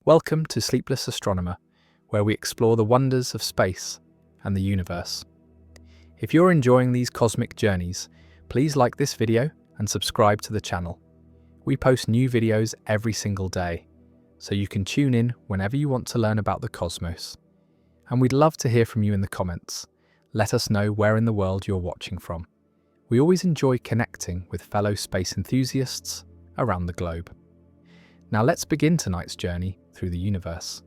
Welcome to Sleepless Astronomer, where we explore the wonders of space and the universe. If you're enjoying these cosmic journeys, please like this video and subscribe to the channel. We post new videos every single day, so you can tune in whenever you want to learn about the cosmos. And we'd love to hear from you in the comments. Let us know where in the world you're watching from. We always enjoy connecting with fellow space enthusiasts around the globe. Now let's begin tonight's journey through the universe.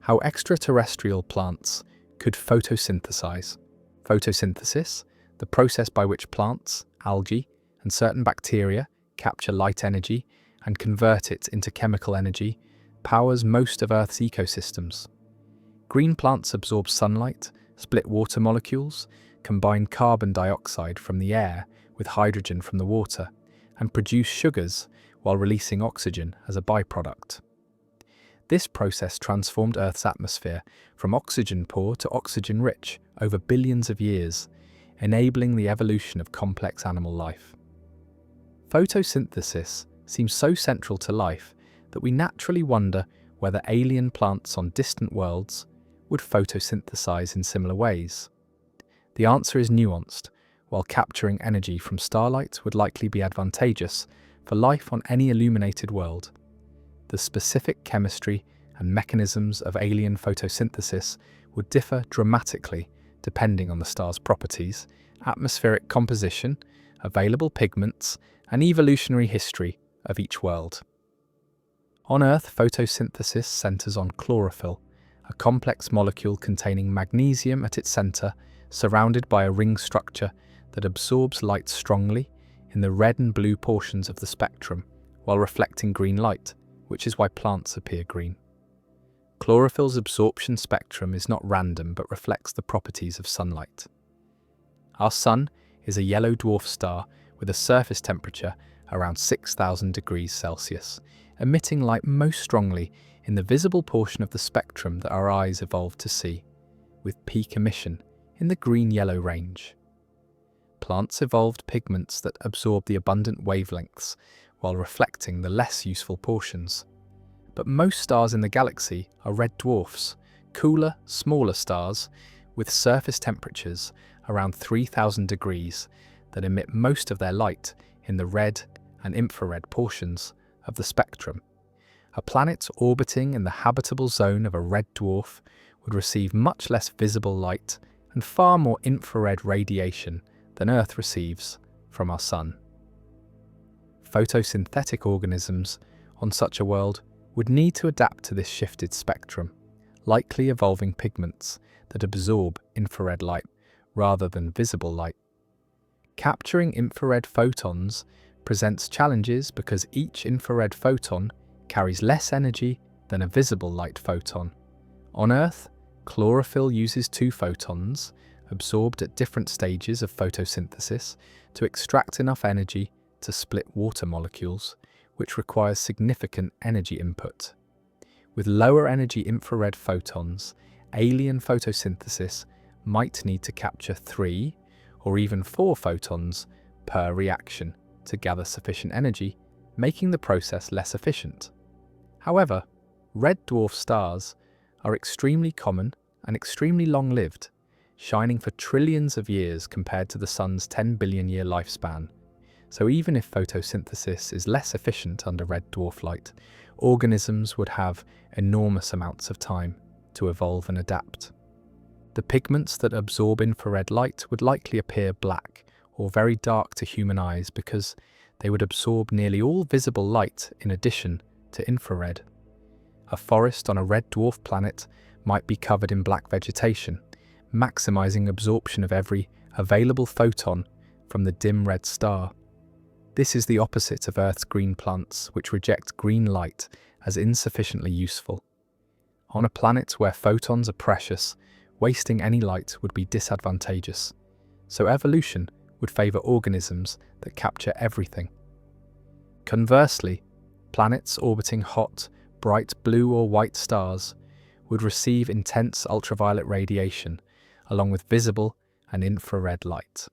How extraterrestrial plants could photosynthesize. Photosynthesis, the process by which plants, algae, and certain bacteria capture light energy and convert it into chemical energy, powers most of Earth's ecosystems. Green plants absorb sunlight, split water molecules, combine carbon dioxide from the air with hydrogen from the water, and produce sugars while releasing oxygen as a byproduct. This process transformed Earth's atmosphere from oxygen-poor to oxygen-rich over billions of years, enabling the evolution of complex animal life. Photosynthesis seems so central to life that we naturally wonder whether alien plants on distant worlds would photosynthesize in similar ways. The answer is nuanced. While capturing energy from starlight would likely be advantageous for life on any illuminated world, the specific chemistry and mechanisms of alien photosynthesis would differ dramatically depending on the star's properties, atmospheric composition, available pigments, and evolutionary history of each world. On Earth, photosynthesis centers on chlorophyll, a complex molecule containing magnesium at its center, surrounded by a ring structure that absorbs light strongly in the red and blue portions of the spectrum while reflecting green light, which is why plants appear green. Chlorophyll's absorption spectrum is not random but reflects the properties of sunlight. Our Sun is a yellow dwarf star with a surface temperature around 6,000 degrees Celsius, emitting light most strongly in the visible portion of the spectrum that our eyes evolved to see, with peak emission in the green-yellow range. Plants evolved pigments that absorb the abundant wavelengths while reflecting the less useful portions. But most stars in the galaxy are red dwarfs, cooler, smaller stars with surface temperatures around 3,000 degrees that emit most of their light in the red and infrared portions of the spectrum. A planet orbiting in the habitable zone of a red dwarf would receive much less visible light and far more infrared radiation than Earth receives from our Sun. Photosynthetic organisms on such a world would need to adapt to this shifted spectrum, likely evolving pigments that absorb infrared light rather than visible light. Capturing infrared photons presents challenges because each infrared photon carries less energy than a visible light photon. On Earth, chlorophyll uses two photons, absorbed at different stages of photosynthesis, to extract enough energy to split water molecules, which requires significant energy input. With lower energy infrared photons, alien photosynthesis might need to capture 3 or even 4 photons per reaction to gather sufficient energy, making the process less efficient. However, red dwarf stars are extremely common and extremely long-lived, shining for trillions of years compared to the Sun's 10 billion year lifespan. So even if photosynthesis is less efficient under red dwarf light, organisms would have enormous amounts of time to evolve and adapt. The pigments that absorb infrared light would likely appear black or very dark to human eyes because they would absorb nearly all visible light in addition to infrared. A forest on a red dwarf planet might be covered in black vegetation, maximizing absorption of every available photon from the dim red star. This is the opposite of Earth's green plants, which reject green light as insufficiently useful. On a planet where photons are precious, wasting any light would be disadvantageous, so evolution would favor organisms that capture everything. Conversely, planets orbiting hot, bright blue or white stars would receive intense ultraviolet radiation, along with visible and infrared light.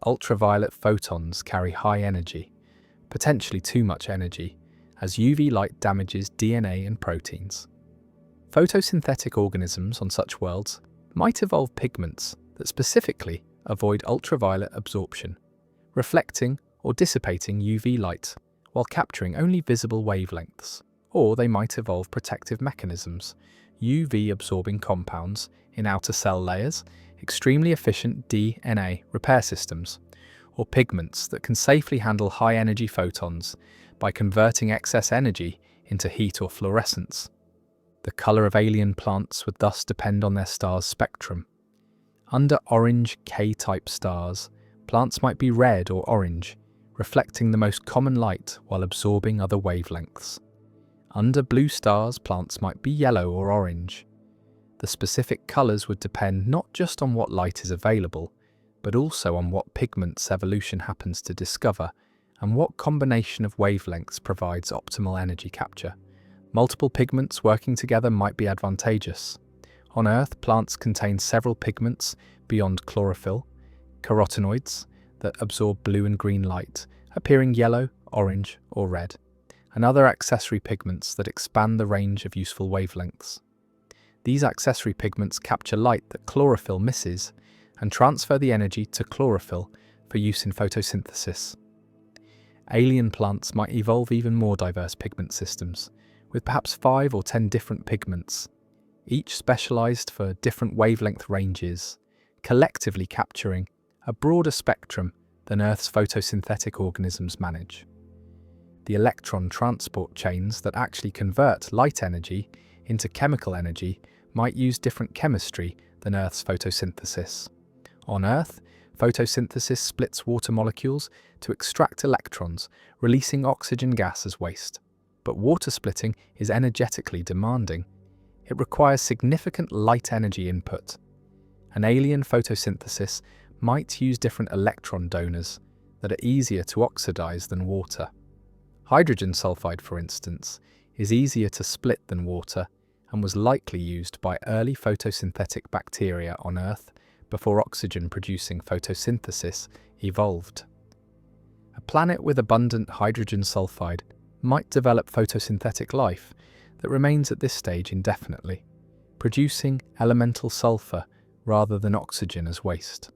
Ultraviolet photons carry high energy, potentially too much energy, as UV light damages DNA and proteins. Photosynthetic organisms on such worlds might evolve pigments that specifically avoid ultraviolet absorption, reflecting or dissipating UV light while capturing only visible wavelengths. Or they might evolve protective mechanisms, UV-absorbing compounds in outer cell layers, extremely efficient DNA repair systems, or pigments that can safely handle high-energy photons by converting excess energy into heat or fluorescence. The colour of alien plants would thus depend on their star's spectrum. Under orange K-type stars, plants might be red or orange, reflecting the most common light while absorbing other wavelengths. Under blue stars, plants might be yellow or orange. The specific colours would depend not just on what light is available, but also on what pigments evolution happens to discover and what combination of wavelengths provides optimal energy capture. Multiple pigments working together might be advantageous. On Earth, plants contain several pigments beyond chlorophyll, carotenoids, that absorb blue and green light, appearing yellow, orange, or red, and other accessory pigments that expand the range of useful wavelengths. These accessory pigments capture light that chlorophyll misses and transfer the energy to chlorophyll for use in photosynthesis. Alien plants might evolve even more diverse pigment systems, with perhaps 5 or 10 different pigments, each specialized for different wavelength ranges, collectively capturing a broader spectrum than Earth's photosynthetic organisms manage. The electron transport chains that actually convert light energy into chemical energy might use different chemistry than Earth's photosynthesis. On Earth, photosynthesis splits water molecules to extract electrons, releasing oxygen gas as waste. But water splitting is energetically demanding. It requires significant light energy input. An alien photosynthesis might use different electron donors that are easier to oxidize than water. Hydrogen sulfide, for instance, is easier to split than water and was likely used by early photosynthetic bacteria on Earth before oxygen-producing photosynthesis evolved. A planet with abundant hydrogen sulfide might develop photosynthetic life that remains at this stage indefinitely, producing elemental sulfur rather than oxygen as waste.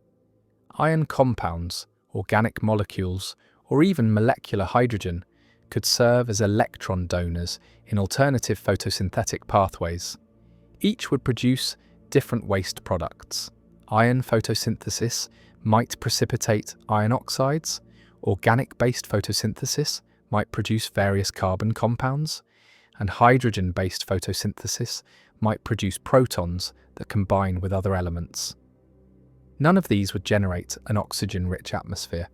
Ion compounds, organic molecules, or even molecular hydrogen could serve as electron donors in alternative photosynthetic pathways. Each would produce different waste products. Ion photosynthesis might precipitate iron oxides. Organic-based photosynthesis might produce various carbon compounds, and hydrogen-based photosynthesis might produce protons that combine with other elements. None of these would generate an oxygen-rich atmosphere,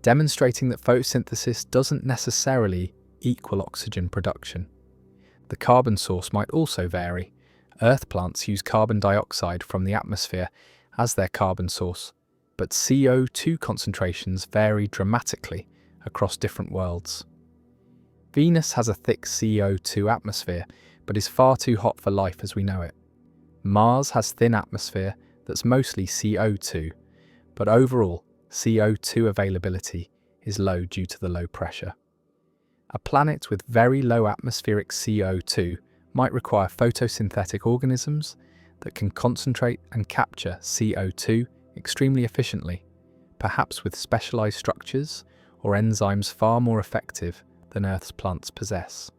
demonstrating that photosynthesis doesn't necessarily equal oxygen production. The carbon source might also vary. Earth plants use carbon dioxide from the atmosphere as their carbon source, but CO2 concentrations vary dramatically across different worlds. Venus has a thick CO2 atmosphere, but is far too hot for life as we know it. Mars has thin atmosphere that's mostly CO2, but overall, CO2 availability is low due to the low pressure. A planet with very low atmospheric CO2 might require photosynthetic organisms that can concentrate and capture CO2 extremely efficiently, perhaps with specialized structures or enzymes far more effective than Earth's plants possess.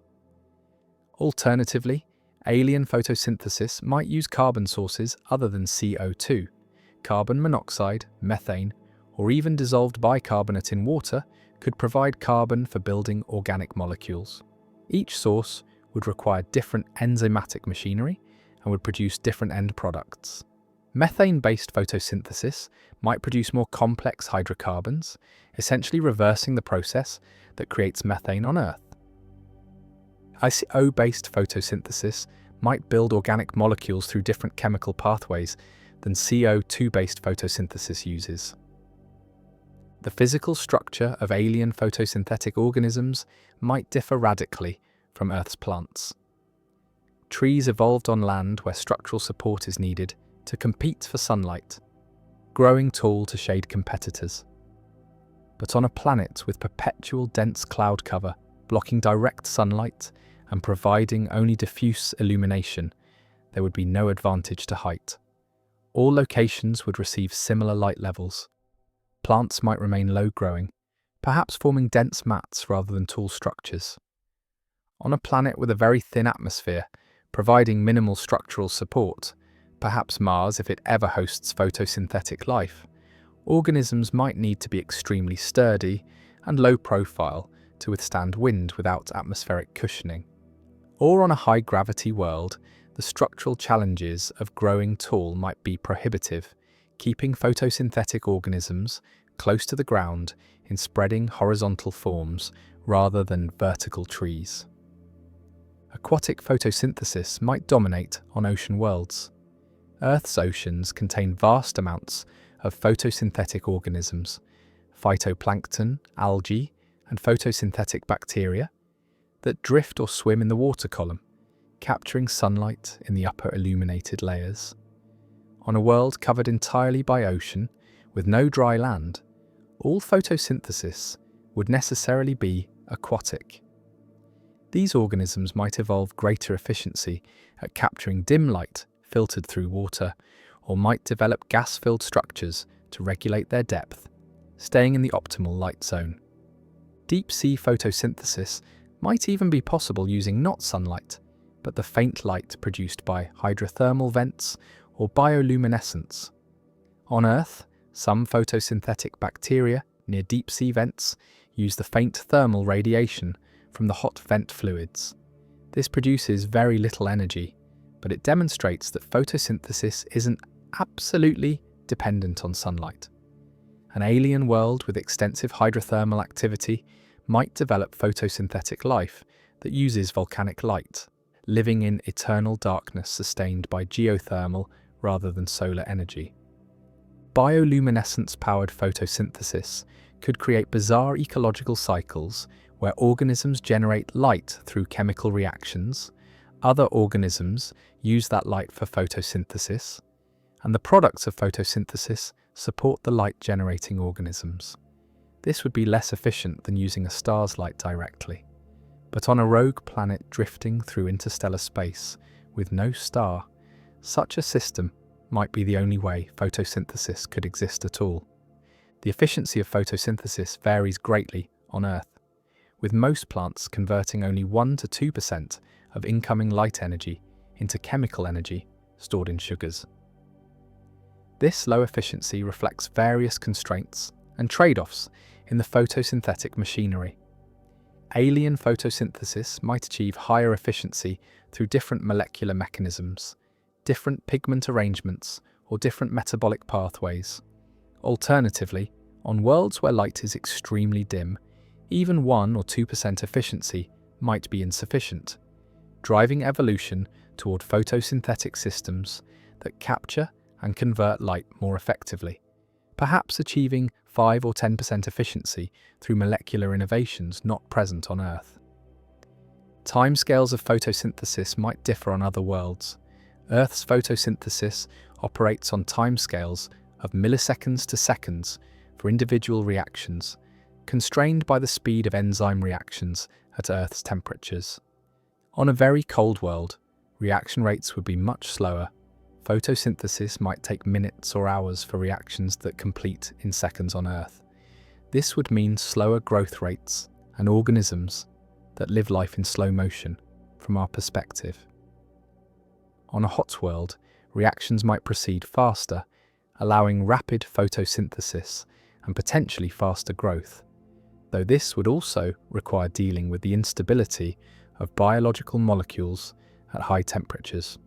Alternatively, alien photosynthesis might use carbon sources other than CO2. Carbon monoxide, methane, or even dissolved bicarbonate in water could provide carbon for building organic molecules. Each source would require different enzymatic machinery and would produce different end products. Methane-based photosynthesis might produce more complex hydrocarbons, essentially reversing the process that creates methane on Earth. ICO-based photosynthesis might build organic molecules through different chemical pathways than CO2-based photosynthesis uses. The physical structure of alien photosynthetic organisms might differ radically from Earth's plants. Trees evolved on land where structural support is needed to compete for sunlight, growing tall to shade competitors. But on a planet with perpetual dense cloud cover, blocking direct sunlight and providing only diffuse illumination, there would be no advantage to height. All locations would receive similar light levels. Plants might remain low-growing, perhaps forming dense mats rather than tall structures. On a planet with a very thin atmosphere, providing minimal structural support, perhaps Mars if it ever hosts photosynthetic life, organisms might need to be extremely sturdy and low profile to withstand wind without atmospheric cushioning. Or on a high-gravity world, the structural challenges of growing tall might be prohibitive, keeping photosynthetic organisms close to the ground in spreading horizontal forms rather than vertical trees. Aquatic photosynthesis might dominate on ocean worlds. Earth's oceans contain vast amounts of photosynthetic organisms, phytoplankton, algae, and photosynthetic bacteria, that drift or swim in the water column, capturing sunlight in the upper illuminated layers. On a world covered entirely by ocean, with no dry land, all photosynthesis would necessarily be aquatic. These organisms might evolve greater efficiency at capturing dim light filtered through water, or might develop gas-filled structures to regulate their depth, staying in the optimal light zone. Deep-sea photosynthesis might even be possible using not sunlight, but the faint light produced by hydrothermal vents or bioluminescence. On Earth, some photosynthetic bacteria near deep-sea vents use the faint thermal radiation from the hot vent fluids. This produces very little energy, but it demonstrates that photosynthesis isn't absolutely dependent on sunlight. An alien world with extensive hydrothermal activity might develop photosynthetic life that uses volcanic light, living in eternal darkness sustained by geothermal rather than solar energy. Bioluminescence-powered photosynthesis could create bizarre ecological cycles where organisms generate light through chemical reactions, other organisms use that light for photosynthesis, and the products of photosynthesis support the light-generating organisms. This would be less efficient than using a star's light directly. But on a rogue planet drifting through interstellar space with no star, such a system might be the only way photosynthesis could exist at all. The efficiency of photosynthesis varies greatly on Earth, with most plants converting only 1 to 2% of incoming light energy into chemical energy stored in sugars. This low efficiency reflects various constraints and trade-offs in the photosynthetic machinery. Alien photosynthesis might achieve higher efficiency through different molecular mechanisms, different pigment arrangements, or different metabolic pathways. Alternatively, on worlds where light is extremely dim, even 1 or 2% efficiency might be insufficient, driving evolution toward photosynthetic systems that capture and convert light more effectively, perhaps achieving 5 or 10% efficiency through molecular innovations not present on Earth. Timescales of photosynthesis might differ on other worlds. Earth's photosynthesis operates on timescales of milliseconds to seconds for individual reactions, constrained by the speed of enzyme reactions at Earth's temperatures. On a very cold world, reaction rates would be much slower. Photosynthesis might take minutes or hours for reactions that complete in seconds on Earth. This would mean slower growth rates and organisms that live life in slow motion from our perspective. On a hot world, reactions might proceed faster, allowing rapid photosynthesis and potentially faster growth, though this would also require dealing with the instability of biological molecules at high temperatures.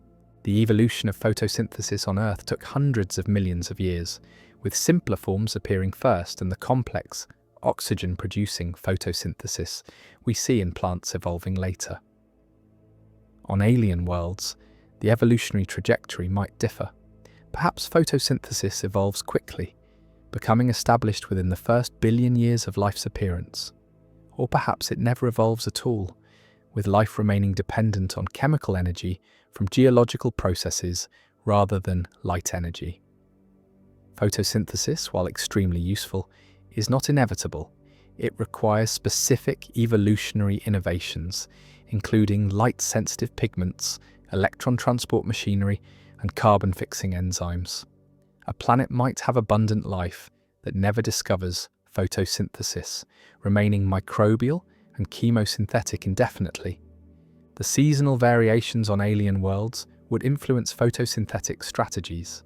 The evolution of photosynthesis on Earth took hundreds of millions of years, with simpler forms appearing first and the complex, oxygen-producing photosynthesis we see in plants evolving later. On alien worlds, the evolutionary trajectory might differ. Perhaps photosynthesis evolves quickly, becoming established within the first billion years of life's appearance. Or perhaps it never evolves at all, with life remaining dependent on chemical energy from geological processes rather than light energy. Photosynthesis, while extremely useful, is not inevitable. It requires specific evolutionary innovations, including light-sensitive pigments, electron transport machinery, and carbon-fixing enzymes. A planet might have abundant life that never discovers photosynthesis, remaining microbial and chemosynthetic indefinitely. The seasonal variations on alien worlds would influence photosynthetic strategies.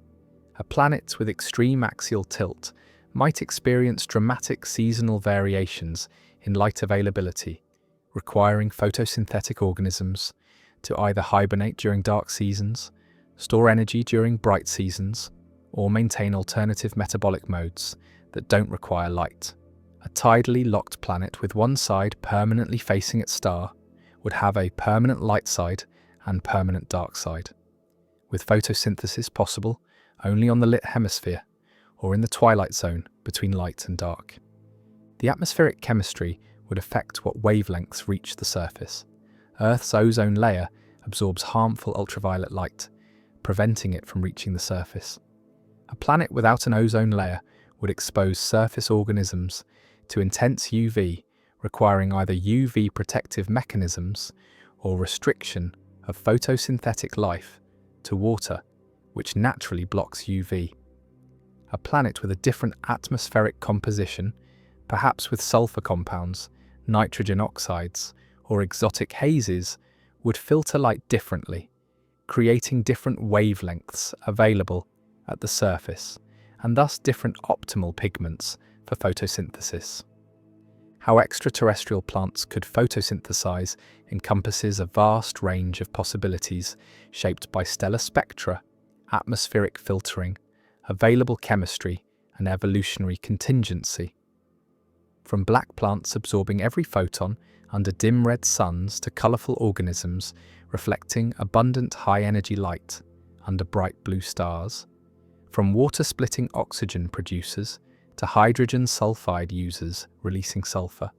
A planet with extreme axial tilt might experience dramatic seasonal variations in light availability, requiring photosynthetic organisms to either hibernate during dark seasons, store energy during bright seasons, or maintain alternative metabolic modes that don't require light. A tidally locked planet with one side permanently facing its star would have a permanent light side and permanent dark side, with photosynthesis possible only on the lit hemisphere or in the twilight zone between light and dark. The atmospheric chemistry would affect what wavelengths reach the surface. Earth's ozone layer absorbs harmful ultraviolet light, preventing it from reaching the surface. A planet without an ozone layer would expose surface organisms to intense UV, requiring either UV protective mechanisms or restriction of photosynthetic life to water, which naturally blocks UV. A planet with a different atmospheric composition, perhaps with sulfur compounds, nitrogen oxides, or exotic hazes, would filter light differently, creating different wavelengths available at the surface, and thus different optimal pigments for photosynthesis. How extraterrestrial plants could photosynthesize encompasses a vast range of possibilities shaped by stellar spectra, atmospheric filtering, available chemistry, and evolutionary contingency. From black plants absorbing every photon under dim red suns to colourful organisms reflecting abundant high-energy light under bright blue stars. From water-splitting oxygen producers to hydrogen sulfide users releasing sulfur.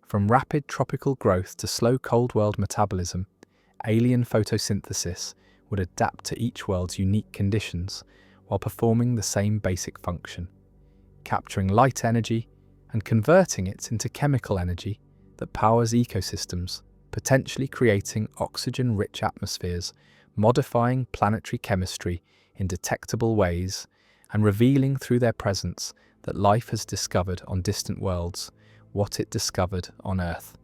From rapid tropical growth to slow cold world metabolism, alien photosynthesis would adapt to each world's unique conditions while performing the same basic function, capturing light energy and converting it into chemical energy that powers ecosystems, potentially creating oxygen-rich atmospheres, modifying planetary chemistry in detectable ways, and revealing through their presence that life has discovered on distant worlds what it discovered on Earth.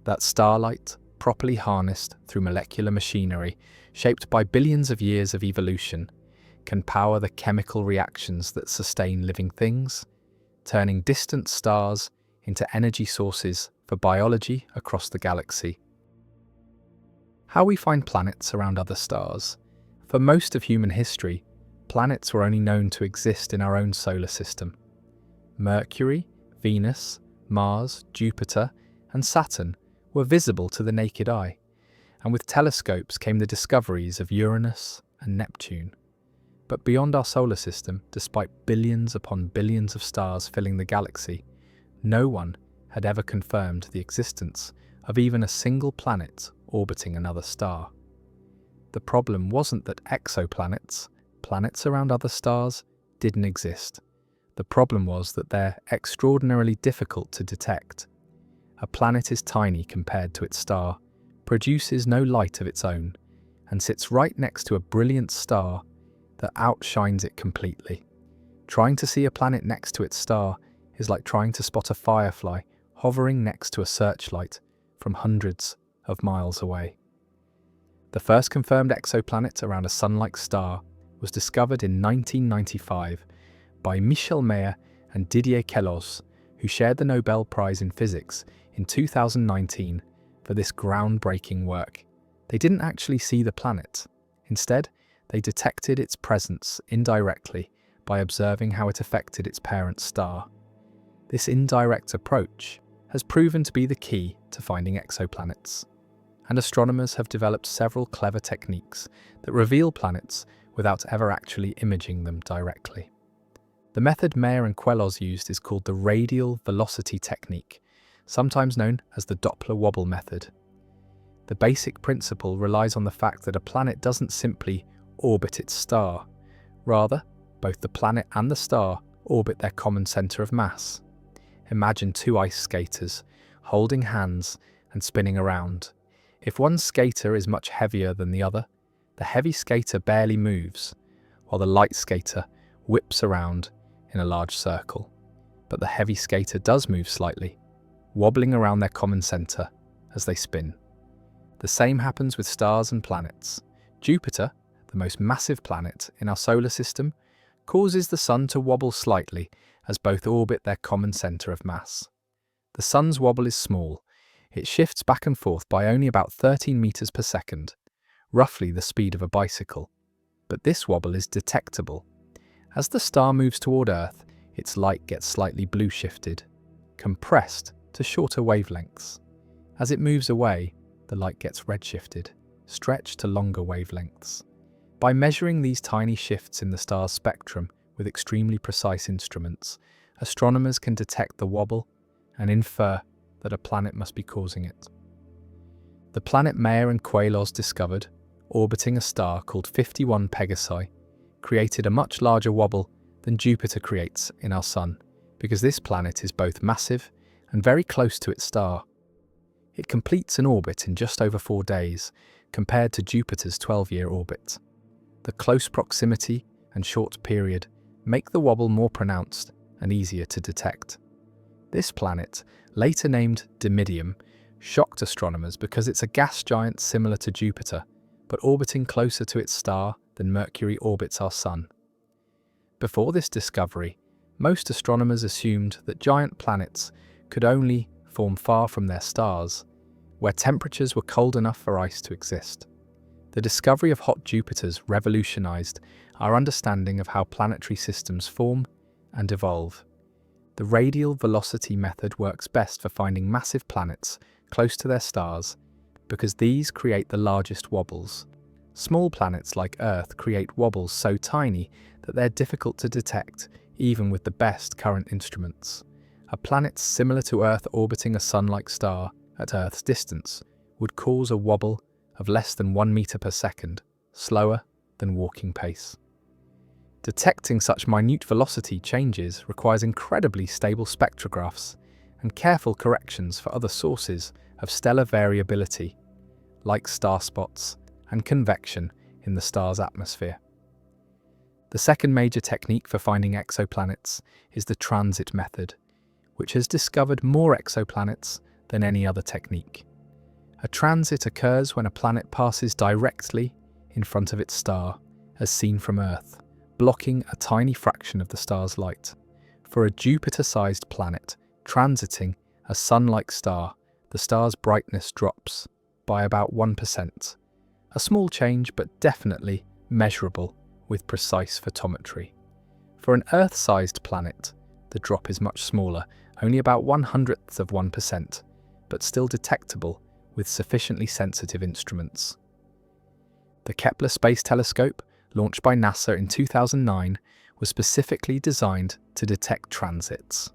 That starlight, properly harnessed through molecular machinery, shaped by billions of years of evolution, can power the chemical reactions that sustain living things, turning distant stars into energy sources for biology across the galaxy. How we find planets around other stars. For most of human history, planets were only known to exist in our own solar system. Mercury, Venus, Mars, Jupiter, and Saturn were visible to the naked eye, and with telescopes came the discoveries of Uranus and Neptune. But beyond our solar system, despite billions upon billions of stars filling the galaxy, no one had ever confirmed the existence of even a single planet orbiting another star. The problem wasn't that exoplanets, planets around other stars, didn't exist. The problem was that they're extraordinarily difficult to detect. A planet is tiny compared to its star, produces no light of its own, and sits right next to a brilliant star that outshines it completely. Trying to see a planet next to its star is like trying to spot a firefly hovering next to a searchlight from hundreds of miles away. The first confirmed exoplanet around a Sun-like star was discovered in 1995 by Michel Mayor and Didier Queloz, who shared the Nobel Prize in Physics in 2019 for this groundbreaking work. They didn't actually see the planet. Instead, they detected its presence indirectly by observing how it affected its parent star. This indirect approach has proven to be the key to finding exoplanets, and astronomers have developed several clever techniques that reveal planets without ever actually imaging them directly. The method Mayor and Queloz used is called the radial velocity technique, sometimes known as the Doppler wobble method. The basic principle relies on the fact that a planet doesn't simply orbit its star. Rather, both the planet and the star orbit their common center of mass. Imagine two ice skaters holding hands and spinning around. If one skater is much heavier than the other, the heavy skater barely moves, while the light skater whips around in a large circle. But the heavy skater does move slightly, wobbling around their common center as they spin. The same happens with stars and planets. Jupiter, the most massive planet in our solar system, causes the Sun to wobble slightly as both orbit their common center of mass. The Sun's wobble is small. It shifts back and forth by only about 13 meters per second, roughly the speed of a bicycle. But this wobble is detectable. As the star moves toward Earth, its light gets slightly blue shifted, compressed to shorter wavelengths. As it moves away, the light gets red shifted, stretched to longer wavelengths. By measuring these tiny shifts in the star's spectrum with extremely precise instruments, astronomers can detect the wobble and infer that a planet must be causing it. The planet Maya and Queloz discovered, orbiting a star called 51 Pegasi, created a much larger wobble than Jupiter creates in our Sun, because this planet is both massive and very close to its star. It completes an orbit in just over 4 days, compared to Jupiter's 12-year orbit. The close proximity and short period make the wobble more pronounced and easier to detect. This planet, later named Dimidium, shocked astronomers because it's a gas giant similar to Jupiter, but orbiting closer to its star than Mercury orbits our Sun. Before this discovery, most astronomers assumed that giant planets could only form far from their stars, where temperatures were cold enough for ice to exist. The discovery of hot Jupiters revolutionized our understanding of how planetary systems form and evolve. The radial velocity method works best for finding massive planets close to their stars because these create the largest wobbles. Small planets like Earth create wobbles so tiny that they're difficult to detect even with the best current instruments. A planet similar to Earth orbiting a Sun-like star at Earth's distance would cause a wobble of less than 1 meter per second, slower than walking pace. Detecting such minute velocity changes requires incredibly stable spectrographs and careful corrections for other sources of stellar variability, like star spots and convection in the star's atmosphere. The second major technique for finding exoplanets is the transit method, which has discovered more exoplanets than any other technique. A transit occurs when a planet passes directly in front of its star, as seen from Earth, blocking a tiny fraction of the star's light. For a Jupiter-sized planet transiting a Sun-like star, the star's brightness drops by about 1%. A small change, but definitely measurable with precise photometry. For an Earth-sized planet, the drop is much smaller, only about 1/100%, but still detectable with sufficiently sensitive instruments. The Kepler Space Telescope, launched by NASA in 2009, was specifically designed to detect transits.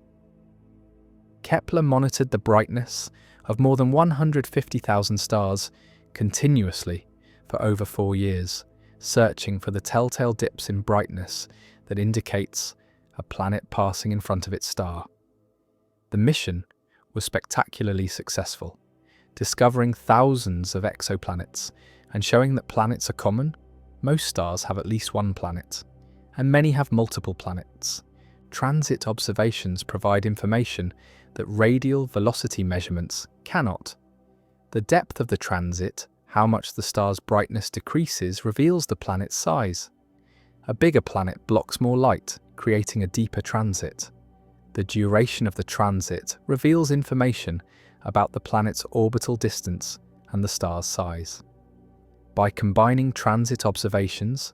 Kepler monitored the brightness of more than 150,000 stars continuously for over 4 years, searching for the telltale dips in brightness that indicates a planet passing in front of its star. The mission was spectacularly successful, discovering thousands of exoplanets and showing that planets are common. Most stars have at least one planet, and many have multiple planets. Transit observations provide information that radial velocity measurements cannot. The depth of the transit, how much the star's brightness decreases, reveals the planet's size. A bigger planet blocks more light, creating a deeper transit. The duration of the transit reveals information about the planet's orbital distance and the star's size. By combining transit observations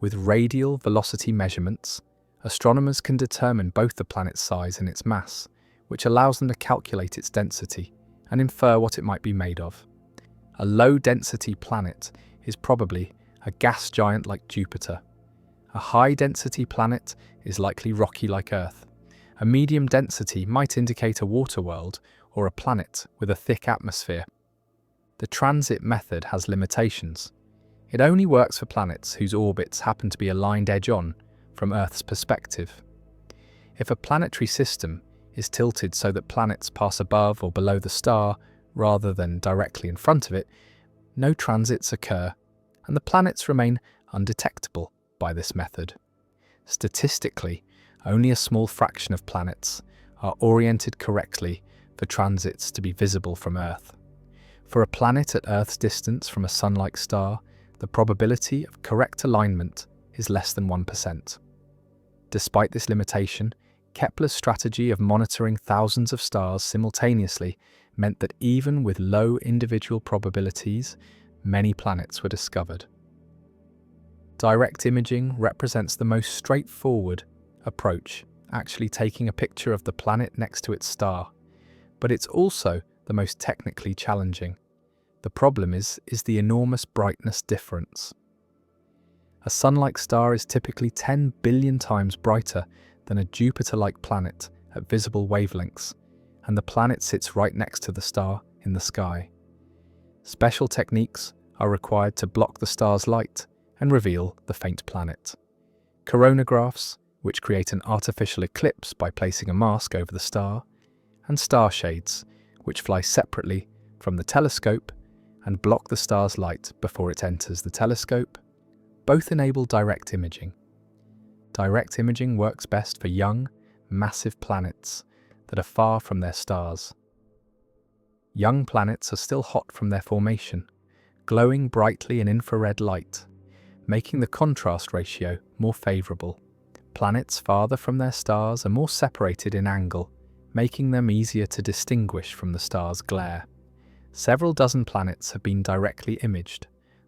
with radial velocity measurements, astronomers can determine both the planet's size and its mass, which allows them to calculate its density and infer what it might be made of. A low-density planet is probably a gas giant like Jupiter. A high-density planet is likely rocky like Earth. A medium density might indicate a water world or a planet with a thick atmosphere. The transit method has limitations. It only works for planets whose orbits happen to be aligned edge-on from Earth's perspective. If a planetary system is tilted so that planets pass above or below the star rather than directly in front of it, no transits occur, and the planets remain undetectable by this method. Statistically, only a small fraction of planets are oriented correctly for transits to be visible from Earth. For a planet at Earth's distance from a Sun-like star, the probability of correct alignment is less than 1%. Despite this limitation, Kepler's strategy of monitoring thousands of stars simultaneously meant that even with low individual probabilities, many planets were discovered. Direct imaging represents the most straightforward approach, actually taking a picture of the planet next to its star, but it's also the most technically challenging. The problem is the enormous brightness difference. A Sun-like star is typically 10 billion times brighter than a Jupiter-like planet at visible wavelengths, and the planet sits right next to the star in the sky. Special techniques are required to block the star's light and reveal the faint planet. Coronagraphs, which create an artificial eclipse by placing a mask over the star, and star shades, which fly separately from the telescope and block the star's light before it enters the telescope, both enable direct imaging. Direct imaging works best for young, massive planets that are far from their stars. Young planets are still hot from their formation, glowing brightly in infrared light, making the contrast ratio more favourable. Planets farther from their stars are more separated in angle, making them easier to distinguish from the star's glare. Several dozen planets have been directly imaged,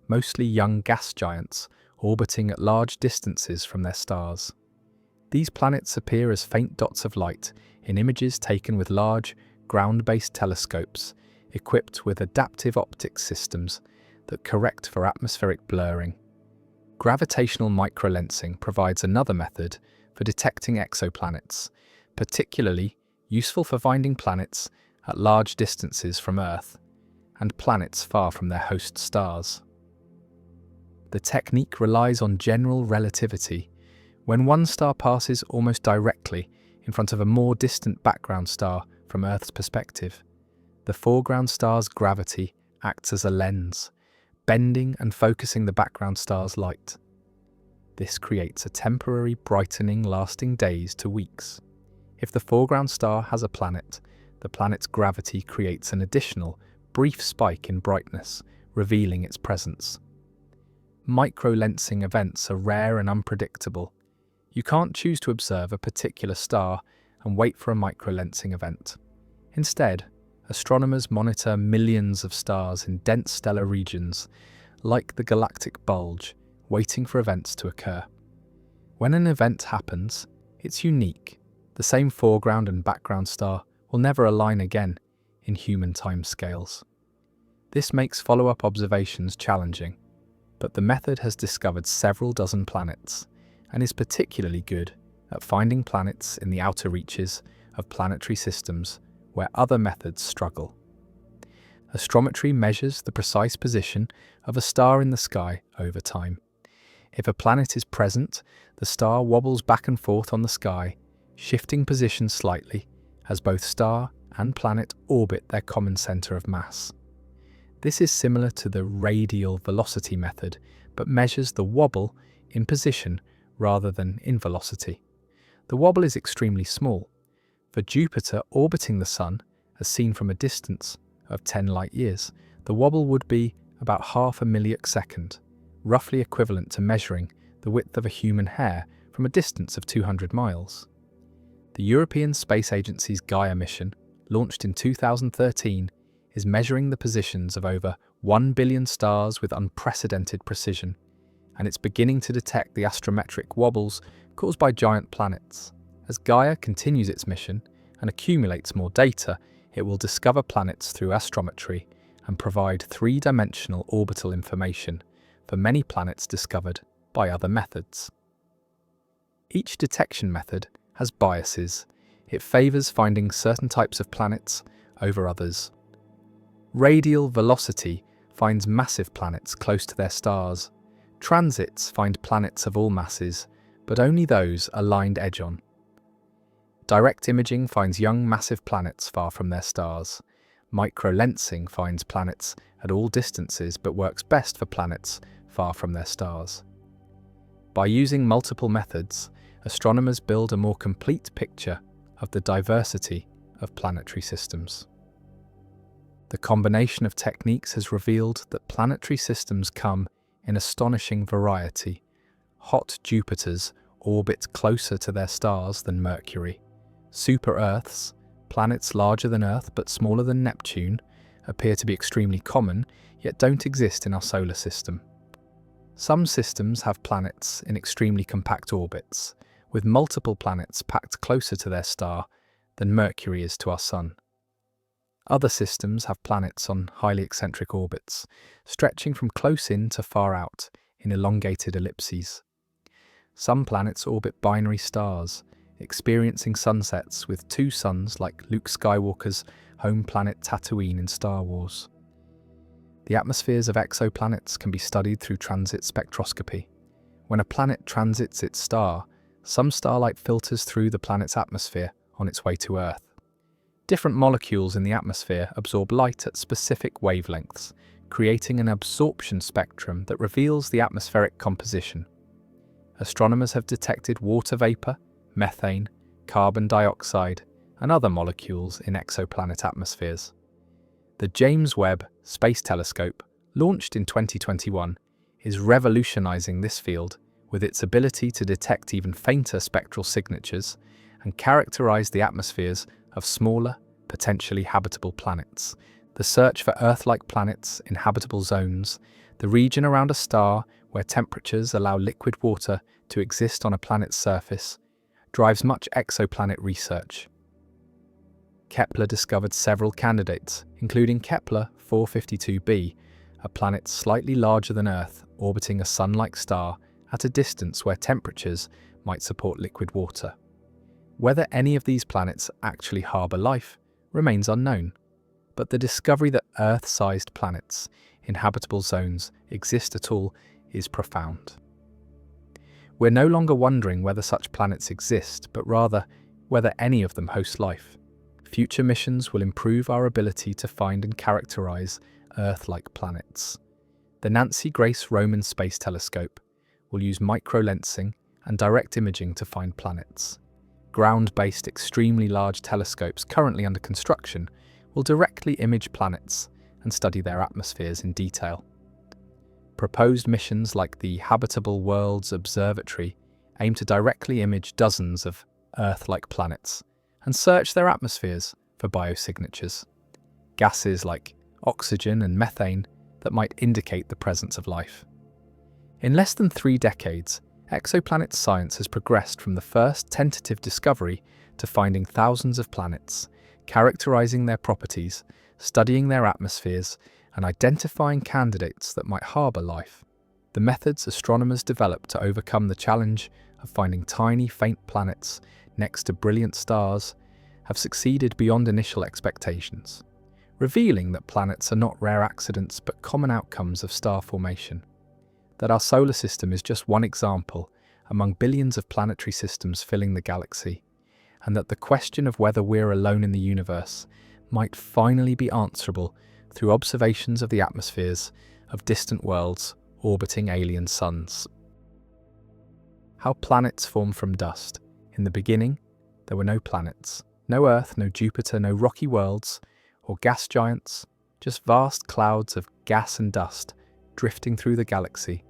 mostly young gas giants orbiting at large distances from their stars. These planets appear as faint dots of light in images taken with large, ground-based telescopes equipped with adaptive optics systems that correct for atmospheric blurring. Gravitational microlensing provides another method for detecting exoplanets, particularly useful for finding planets at large distances from Earth and planets far from their host stars. The technique relies on general relativity. When one star passes almost directly in front of a more distant background star from Earth's perspective, the foreground star's gravity acts as a lens, bending and focusing the background star's light. This creates a temporary brightening lasting days to weeks. If the foreground star has a planet, the planet's gravity creates an additional, brief spike in brightness, revealing its presence. Microlensing events are rare and unpredictable. You can't choose to observe a particular star and wait for a microlensing event. Instead, astronomers monitor millions of stars in dense stellar regions, like the galactic bulge, waiting for events to occur. When an event happens, it's unique. The same foreground and background star will never align again in human timescales. This makes follow-up observations challenging, but the method has discovered several dozen planets and is particularly good at finding planets in the outer reaches of planetary systems where other methods struggle. Astrometry measures the precise position of a star in the sky over time. If a planet is present, the star wobbles back and forth on the sky, shifting position slightly as both star and planet orbit their common center of mass. This is similar to the radial velocity method, but measures the wobble in position rather than in velocity. The wobble is extremely small. For Jupiter orbiting the Sun, as seen from a distance of 10 light-years, the wobble would be about half a millisecond, roughly equivalent to measuring the width of a human hair from a distance of 200 miles. The European Space Agency's Gaia mission, launched in 2013, is measuring the positions of over 1 billion stars with unprecedented precision, and it's beginning to detect the astrometric wobbles caused by giant planets. As Gaia continues its mission and accumulates more data, it will discover planets through astrometry and provide three-dimensional orbital information for many planets discovered by other methods. Each detection method has biases. It favors finding certain types of planets over others. Radial velocity finds massive planets close to their stars. Transits find planets of all masses, but only those aligned edge-on. Direct imaging finds young massive planets far from their stars. Microlensing finds planets at all distances but works best for planets far from their stars. By using multiple methods, astronomers build a more complete picture of the diversity of planetary systems. The combination of techniques has revealed that planetary systems come in astonishing variety. Hot Jupiters orbit closer to their stars than Mercury. Super-Earths, planets larger than Earth but smaller than Neptune, appear to be extremely common, yet don't exist in our solar system. Some systems have planets in extremely compact orbits, with multiple planets packed closer to their star than Mercury is to our Sun. Other systems have planets on highly eccentric orbits, stretching from close in to far out in elongated ellipses. Some planets orbit binary stars, experiencing sunsets with two suns like Luke Skywalker's home planet Tatooine in Star Wars. The atmospheres of exoplanets can be studied through transit spectroscopy. When a planet transits its star, some starlight filters through the planet's atmosphere on its way to Earth. Different molecules in the atmosphere absorb light at specific wavelengths, creating an absorption spectrum that reveals the atmospheric composition. Astronomers have detected water vapor, methane, carbon dioxide, and other molecules in exoplanet atmospheres. The James Webb Space Telescope, launched in 2021, is revolutionizing this field with its ability to detect even fainter spectral signatures and characterize the atmospheres of smaller, potentially habitable planets. The search for Earth-like planets in habitable zones, the region around a star where temperatures allow liquid water to exist on a planet's surface, drives much exoplanet research. Kepler discovered several candidates, including Kepler 452b, a planet slightly larger than Earth orbiting a Sun-like star at a distance where temperatures might support liquid water. Whether any of these planets actually harbour life remains unknown, but the discovery that Earth-sized planets in habitable zones exist at all is profound. We're no longer wondering whether such planets exist, but rather whether any of them host life. Future missions will improve our ability to find and characterize Earth-like planets. The Nancy Grace Roman Space Telescope will use microlensing and direct imaging to find planets. Ground-based extremely large telescopes currently under construction will directly image planets and study their atmospheres in detail. Proposed missions like the Habitable Worlds Observatory aim to directly image dozens of Earth-like planets and search their atmospheres for biosignatures, gases like oxygen and methane that might indicate the presence of life. In less than 3 decades, exoplanet science has progressed from the first tentative discovery to finding thousands of planets, characterizing their properties, studying their atmospheres, and identifying candidates that might harbor life. The methods astronomers developed to overcome the challenge of finding tiny, faint planets next to brilliant stars have succeeded beyond initial expectations, revealing that planets are not rare accidents but common outcomes of star formation. That our solar system is just one example among billions of planetary systems filling the galaxy, and that the question of whether we're alone in the universe might finally be answerable through observations of the atmospheres of distant worlds orbiting alien suns. How planets form from dust. In the beginning, there were no planets. No Earth, no Jupiter, no rocky worlds or gas giants, just vast clouds of gas and dust drifting through the galaxy.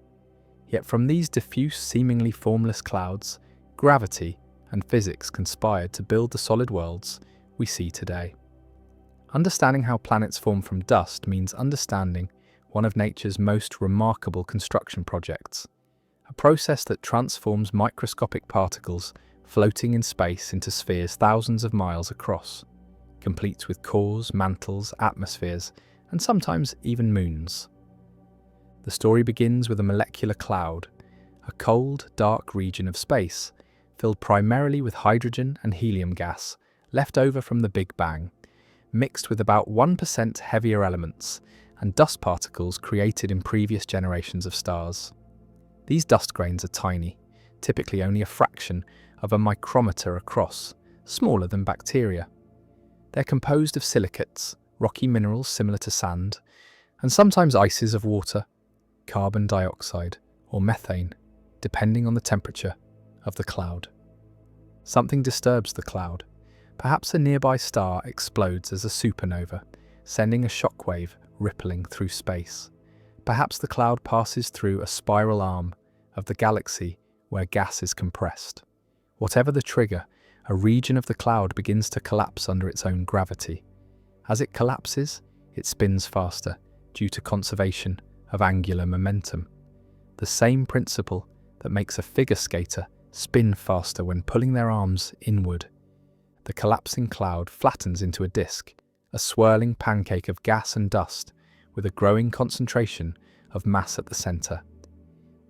Yet from these diffuse, seemingly formless clouds, gravity and physics conspired to build the solid worlds we see today. Understanding how planets form from dust means understanding one of nature's most remarkable construction projects, a process that transforms microscopic particles floating in space into spheres thousands of miles across, complete with cores, mantles, atmospheres, and sometimes even moons. The story begins with a molecular cloud, a cold, dark region of space, filled primarily with hydrogen and helium gas left over from the Big Bang, mixed with about 1% heavier elements and dust particles created in previous generations of stars. These dust grains are tiny, typically only a fraction of a micrometer across, smaller than bacteria. They're composed of silicates, rocky minerals similar to sand, and sometimes ices of water, carbon dioxide, or methane, depending on the temperature of the cloud. Something disturbs the cloud. Perhaps a nearby star explodes as a supernova, sending a shockwave rippling through space. Perhaps the cloud passes through a spiral arm of the galaxy where gas is compressed. Whatever the trigger, a region of the cloud begins to collapse under its own gravity. As it collapses, it spins faster due to conservation of angular momentum. The same principle that makes a figure skater spin faster when pulling their arms inward. The collapsing cloud flattens into a disk, a swirling pancake of gas and dust with a growing concentration of mass at the center.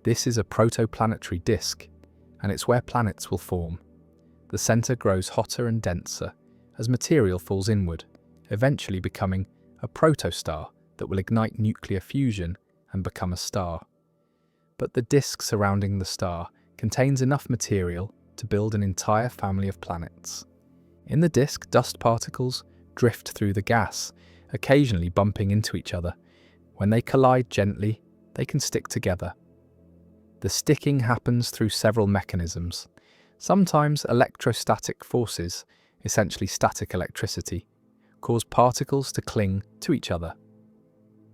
This is a protoplanetary disk, and it's where planets will form. The center grows hotter and denser as material falls inward, eventually becoming a protostar that will ignite nuclear fusion and become a star. But the disk surrounding the star contains enough material to build an entire family of planets. In the disk, dust particles drift through the gas, occasionally bumping into each other. When they collide gently, they can stick together. The sticking happens through several mechanisms. Sometimes electrostatic forces, essentially static electricity, cause particles to cling to each other.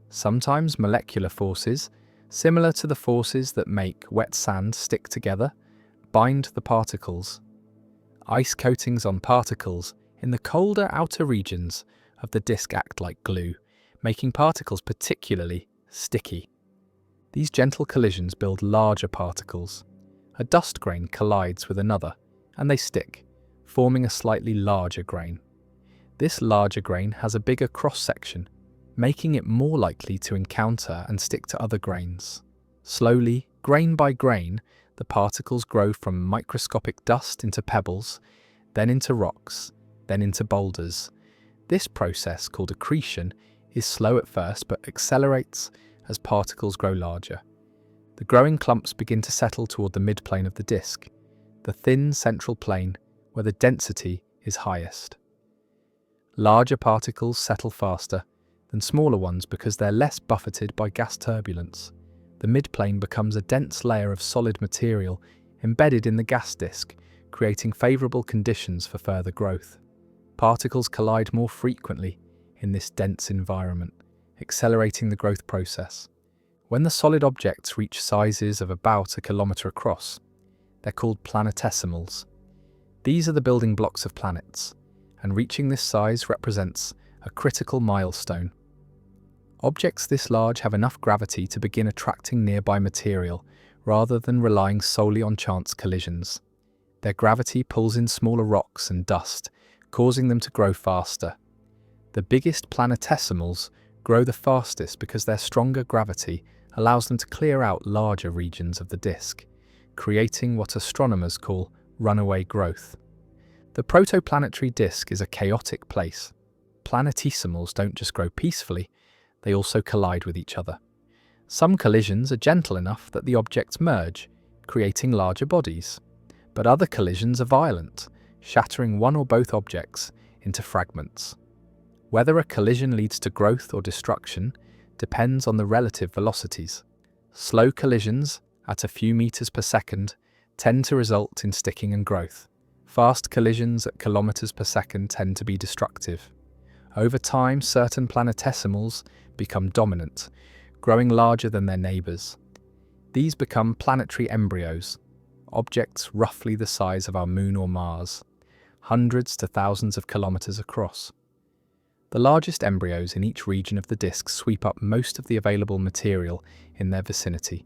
Sometimes molecular forces, similar to the forces that make wet sand stick together, bind the particles. Ice coatings on particles in the colder outer regions of the disk act like glue, making particles particularly sticky. These gentle collisions build larger particles. A dust grain collides with another, and they stick, forming a slightly larger grain. This larger grain has a bigger cross-section, making it more likely to encounter and stick to other grains. Slowly, grain by grain, the particles grow from microscopic dust into pebbles, then into rocks, then into boulders. This process, called accretion, is slow at first but accelerates as particles grow larger. The growing clumps begin to settle toward the midplane of the disk, the thin central plane where the density is highest. Larger particles settle faster than smaller ones because they're less buffeted by gas turbulence. The midplane becomes a dense layer of solid material embedded in the gas disk, creating favorable conditions for further growth. Particles collide more frequently in this dense environment, accelerating the growth process. When the solid objects reach sizes of about a kilometer across, they're called planetesimals. These are the building blocks of planets, and reaching this size represents a critical milestone. Objects this large have enough gravity to begin attracting nearby material rather than relying solely on chance collisions. Their gravity pulls in smaller rocks and dust, causing them to grow faster. The biggest planetesimals grow the fastest because their stronger gravity allows them to clear out larger regions of the disk, creating what astronomers call runaway growth. The protoplanetary disk is a chaotic place. Planetesimals don't just grow peacefully, they also collide with each other. Some collisions are gentle enough that the objects merge, creating larger bodies. But other collisions are violent, shattering one or both objects into fragments. Whether a collision leads to growth or destruction depends on the relative velocities. Slow collisions, at a few meters per second, tend to result in sticking and growth. Fast collisions at kilometers per second tend to be destructive. Over time, certain planetesimals become dominant, growing larger than their neighbors. These become planetary embryos, objects roughly the size of our Moon or Mars, hundreds to thousands of kilometers across. The largest embryos in each region of the disk sweep up most of the available material in their vicinity,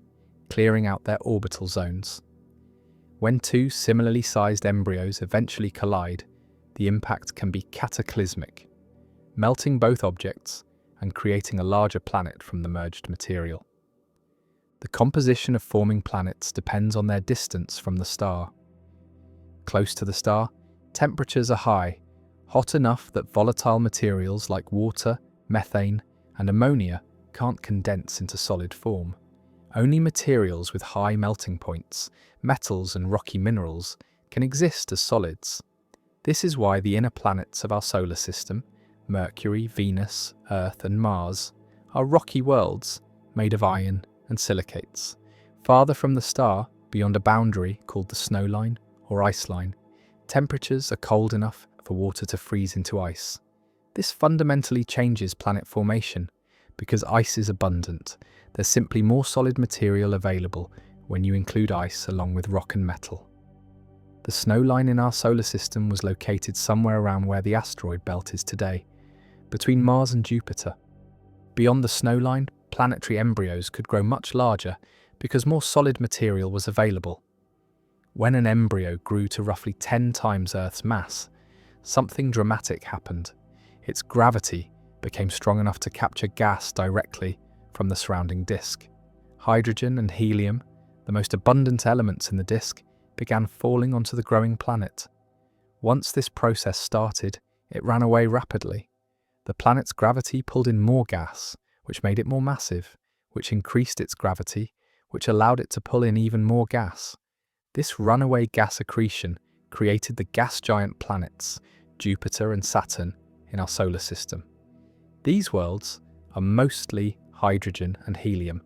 clearing out their orbital zones. When two similarly sized embryos eventually collide, the impact can be cataclysmic, melting both objects and creating a larger planet from the merged material. The composition of forming planets depends on their distance from the star. Close to the star, temperatures are high, hot enough that volatile materials like water, methane, and ammonia can't condense into solid form. Only materials with high melting points, metals and rocky minerals, can exist as solids. This is why the inner planets of our solar system, Mercury, Venus, Earth, and Mars, are rocky worlds made of iron and silicates. Farther from the star, beyond a boundary called the snow line or ice line, temperatures are cold enough for water to freeze into ice. This fundamentally changes planet formation. Because ice is abundant, there's simply more solid material available when you include ice along with rock and metal. The snow line in our solar system was located somewhere around where the asteroid belt is today, between Mars and Jupiter. Beyond the snow line, planetary embryos could grow much larger because more solid material was available. When an embryo grew to roughly 10 times Earth's mass, something dramatic happened. Its gravity became strong enough to capture gas directly from the surrounding disk. Hydrogen and helium, the most abundant elements in the disk, began falling onto the growing planet. Once this process started, it ran away rapidly. The planet's gravity pulled in more gas, which made it more massive, which increased its gravity, which allowed it to pull in even more gas. This runaway gas accretion created the gas giant planets, Jupiter and Saturn, in our solar system. These worlds are mostly hydrogen and helium,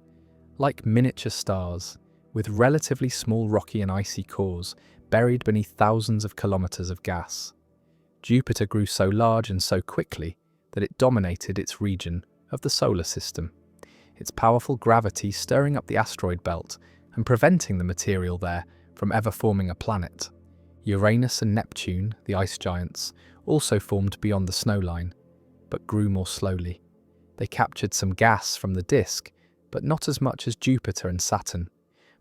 like miniature stars, with relatively small rocky and icy cores buried beneath thousands of kilometers of gas. Jupiter grew so large and so quickly that it dominated its region of the solar system, its powerful gravity stirring up the asteroid belt and preventing the material there from ever forming a planet. Uranus and Neptune, the ice giants, also formed beyond the snow line, but grew more slowly. They captured some gas from the disk, but not as much as Jupiter and Saturn,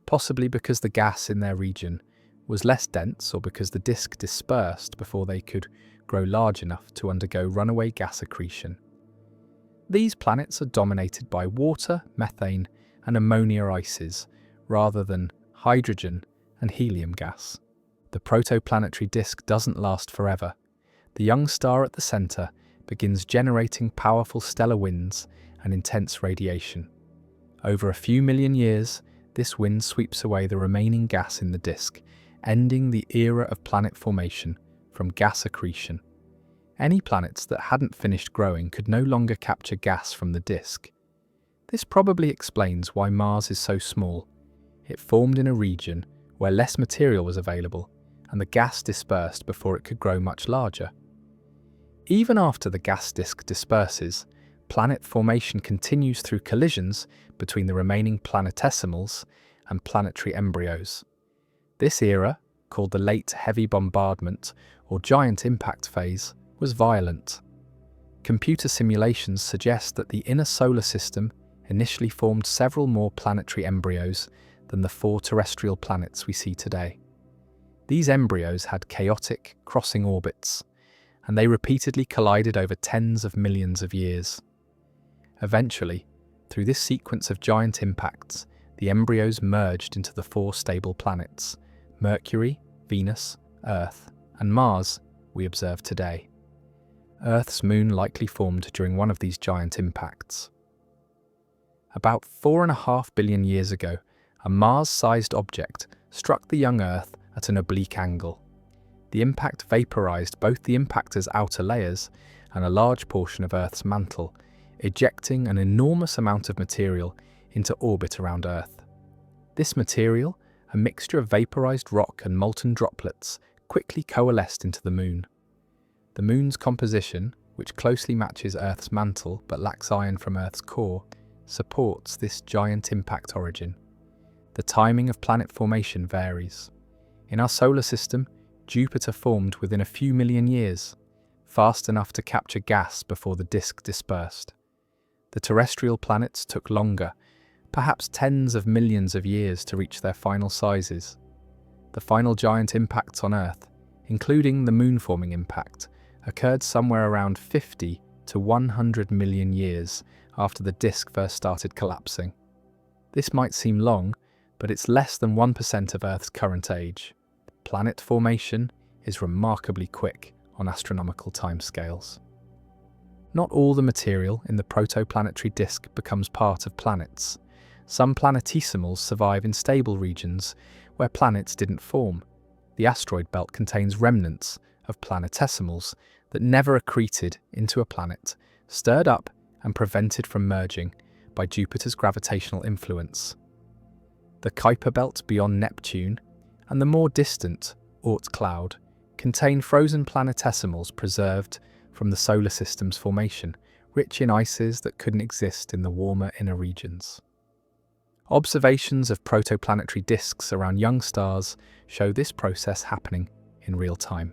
possibly because the gas in their region was less dense or because the disk dispersed before they could grow large enough to undergo runaway gas accretion. These planets are dominated by water, methane, and ammonia ices, rather than hydrogen and helium gas. The protoplanetary disk doesn't last forever. The young star at the center begins generating powerful stellar winds and intense radiation. Over a few million years, this wind sweeps away the remaining gas in the disk, ending the era of planet formation from gas accretion. Any planets that hadn't finished growing could no longer capture gas from the disk. This probably explains why Mars is so small. It formed in a region where less material was available, and the gas dispersed before it could grow much larger. Even after the gas disk disperses, planet formation continues through collisions between the remaining planetesimals and planetary embryos. This era, called the late heavy bombardment or giant impact phase, was violent. Computer simulations suggest that the inner solar system initially formed several more planetary embryos than the 4 terrestrial planets we see today. These embryos had chaotic, crossing orbits, and they repeatedly collided over tens of millions of years. Eventually, through this sequence of giant impacts, the embryos merged into the 4 stable planets, Mercury, Venus, Earth, and Mars, we observe today. Earth's moon likely formed during one of these giant impacts. About 4.5 billion years ago, a Mars-sized object struck the young Earth at an oblique angle. The impact vaporized both the impactor's outer layers and a large portion of Earth's mantle, ejecting an enormous amount of material into orbit around Earth. This material, a mixture of vaporized rock and molten droplets, quickly coalesced into the Moon. The Moon's composition, which closely matches Earth's mantle but lacks iron from Earth's core, supports this giant impact origin. The timing of planet formation varies. In our solar system, Jupiter formed within a few million years, fast enough to capture gas before the disk dispersed. The terrestrial planets took longer, perhaps tens of millions of years to reach their final sizes. The final giant impacts on Earth, including the moon-forming impact, occurred somewhere around 50 to 100 million years after the disk first started collapsing. This might seem long, but it's less than 1% of Earth's current age. Planet formation is remarkably quick on astronomical timescales. Not all the material in the protoplanetary disk becomes part of planets. Some planetesimals survive in stable regions where planets didn't form. The asteroid belt contains remnants of planetesimals that never accreted into a planet, stirred up and prevented from merging by Jupiter's gravitational influence. The Kuiper belt beyond Neptune and the more distant Oort cloud contain frozen planetesimals preserved from the solar system's formation, rich in ices that couldn't exist in the warmer inner regions. Observations of protoplanetary disks around young stars show this process happening in real time.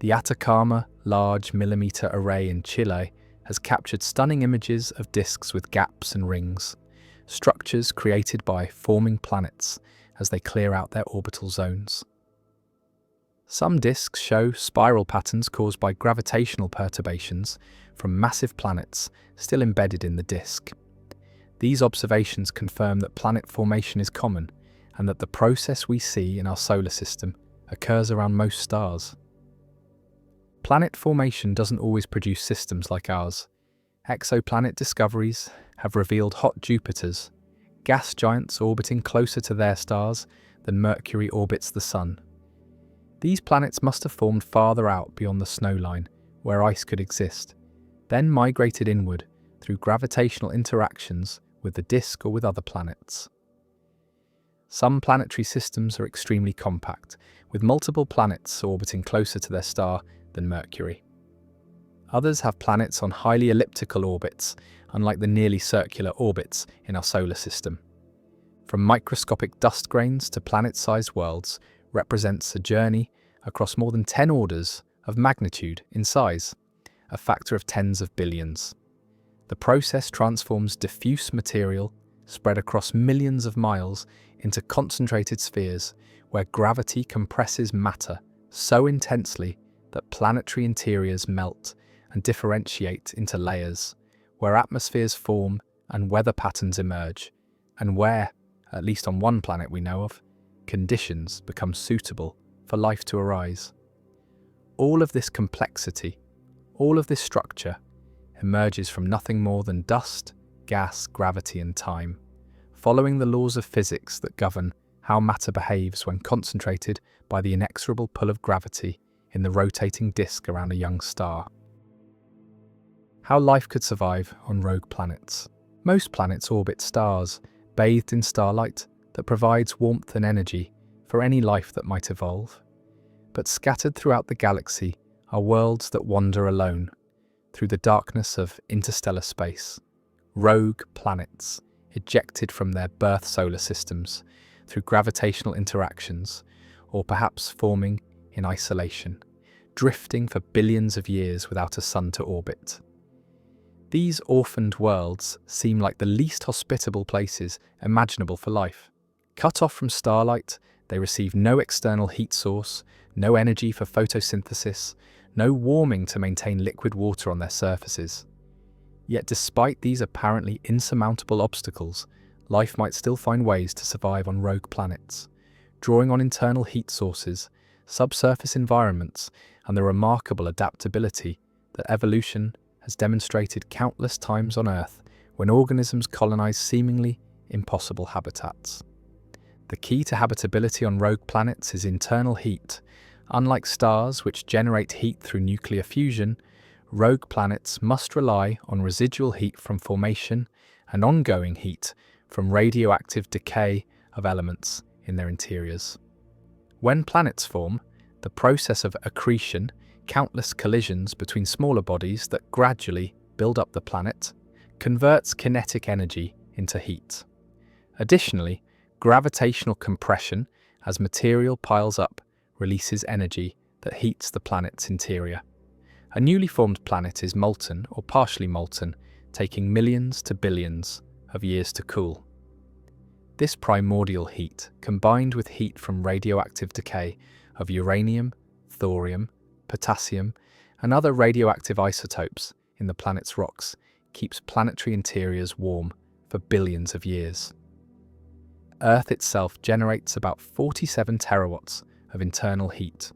The Atacama Large Millimeter Array in Chile has captured stunning images of disks with gaps and rings, structures created by forming planets as they clear out their orbital zones. Some disks show spiral patterns caused by gravitational perturbations from massive planets still embedded in the disk. These observations confirm that planet formation is common and that the process we see in our solar system occurs around most stars. Planet formation doesn't always produce systems like ours. Exoplanet discoveries have revealed hot Jupiters, gas giants orbiting closer to their stars than Mercury orbits the Sun. These planets must have formed farther out beyond the snow line, where ice could exist, then migrated inward through gravitational interactions with the disk or with other planets. Some planetary systems are extremely compact, with multiple planets orbiting closer to their star than Mercury. Others have planets on highly elliptical orbits, unlike the nearly circular orbits in our solar system. From microscopic dust grains to planet-sized worlds represents a journey across more than 10 orders of magnitude in size, a factor of tens of billions. The process transforms diffuse material spread across millions of miles into concentrated spheres where gravity compresses matter so intensely that planetary interiors melt and differentiate into layers, where atmospheres form and weather patterns emerge, and where, at least on one planet we know of, conditions become suitable for life to arise. All of this complexity, all of this structure, emerges from nothing more than dust, gas, gravity, and time, following the laws of physics that govern how matter behaves when concentrated by the inexorable pull of gravity in the rotating disk around a young star. How life could survive on rogue planets. Most planets orbit stars, bathed in starlight that provides warmth and energy for any life that might evolve. But scattered throughout the galaxy are worlds that wander alone through the darkness of interstellar space. Rogue planets, ejected from their birth solar systems through gravitational interactions, or perhaps forming in isolation, drifting for billions of years without a sun to orbit. These orphaned worlds seem like the least hospitable places imaginable for life. Cut off from starlight, they receive no external heat source, no energy for photosynthesis, no warming to maintain liquid water on their surfaces. Yet despite these apparently insurmountable obstacles, life might still find ways to survive on rogue planets, drawing on internal heat sources, subsurface environments, and the remarkable adaptability that evolution has demonstrated countless times on Earth when organisms colonize seemingly impossible habitats. The key to habitability on rogue planets is internal heat. Unlike stars, which generate heat through nuclear fusion, rogue planets must rely on residual heat from formation and ongoing heat from radioactive decay of elements in their interiors. When planets form, the process of accretion, countless collisions between smaller bodies that gradually build up the planet, converts kinetic energy into heat. Additionally, gravitational compression, as material piles up, releases energy that heats the planet's interior. A newly formed planet is molten or partially molten, taking millions to billions of years to cool. This primordial heat, combined with heat from radioactive decay of uranium, thorium, potassium, and other radioactive isotopes in the planet's rocks, keeps planetary interiors warm for billions of years. Earth itself generates about 47 terawatts of internal heat,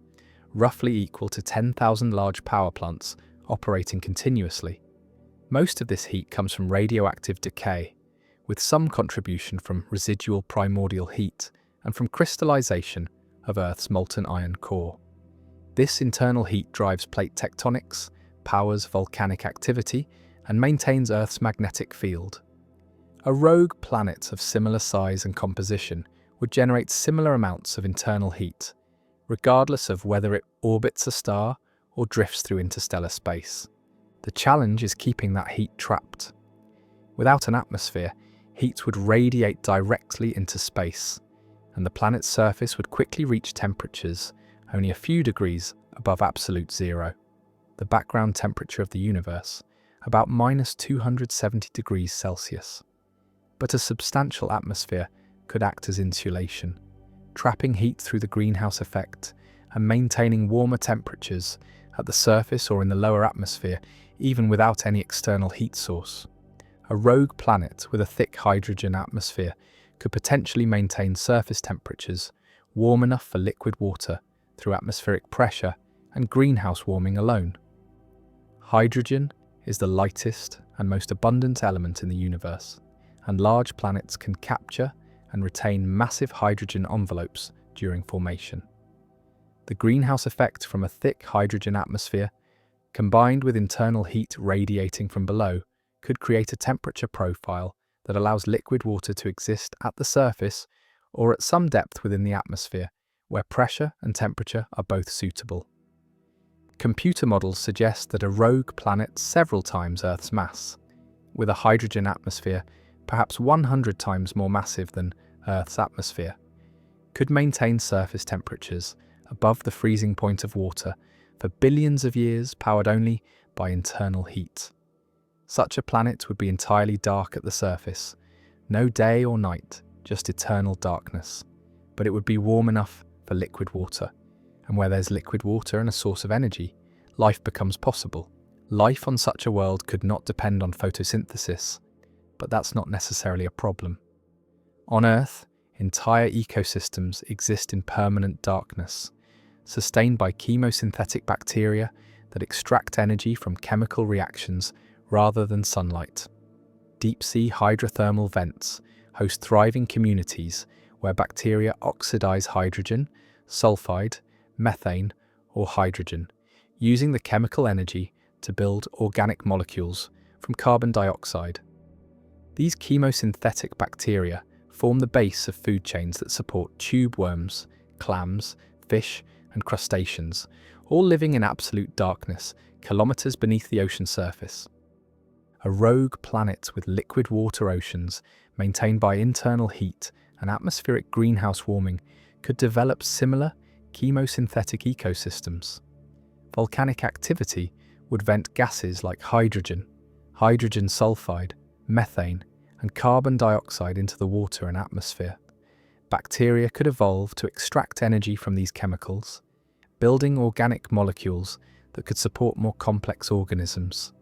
roughly equal to 10,000 large power plants operating continuously. Most of this heat comes from radioactive decay, with some contribution from residual primordial heat and from crystallization of Earth's molten iron core. This internal heat drives plate tectonics, powers volcanic activity, and maintains Earth's magnetic field. A rogue planet of similar size and composition would generate similar amounts of internal heat, regardless of whether it orbits a star or drifts through interstellar space. The challenge is keeping that heat trapped. Without an atmosphere, heat would radiate directly into space, and the planet's surface would quickly reach temperatures only a few degrees above absolute zero. The background temperature of the universe, about -270 degrees Celsius. But a substantial atmosphere could act as insulation, trapping heat through the greenhouse effect and maintaining warmer temperatures at the surface or in the lower atmosphere, even without any external heat source. A rogue planet with a thick hydrogen atmosphere could potentially maintain surface temperatures warm enough for liquid water through atmospheric pressure and greenhouse warming alone. Hydrogen is the lightest and most abundant element in the universe, and large planets can capture and retain massive hydrogen envelopes during formation. The greenhouse effect from a thick hydrogen atmosphere, combined with internal heat radiating from below, could create a temperature profile that allows liquid water to exist at the surface or at some depth within the atmosphere, where pressure and temperature are both suitable. Computer models suggest that a rogue planet several times Earth's mass, with a hydrogen atmosphere perhaps 100 times more massive than Earth's atmosphere, could maintain surface temperatures above the freezing point of water for billions of years, powered only by internal heat. Such a planet would be entirely dark at the surface, no day or night, just eternal darkness. But it would be warm enough for liquid water, and where there's liquid water and a source of energy, life becomes possible. Life on such a world could not depend on photosynthesis, but that's not necessarily a problem. On Earth, entire ecosystems exist in permanent darkness, sustained by chemosynthetic bacteria that extract energy from chemical reactions rather than sunlight. Deep-sea hydrothermal vents host thriving communities where bacteria oxidize hydrogen, sulfide, methane, or hydrogen, using the chemical energy to build organic molecules from carbon dioxide. These chemosynthetic bacteria form the base of food chains that support tube worms, clams, fish, and crustaceans, all living in absolute darkness, kilometers beneath the ocean surface. A rogue planet with liquid water oceans, maintained by internal heat and atmospheric greenhouse warming, could develop similar chemosynthetic ecosystems. Volcanic activity would vent gases like hydrogen, hydrogen sulfide, methane, and carbon dioxide into the water and atmosphere. Bacteria could evolve to extract energy from these chemicals, building organic molecules that could support more complex organisms.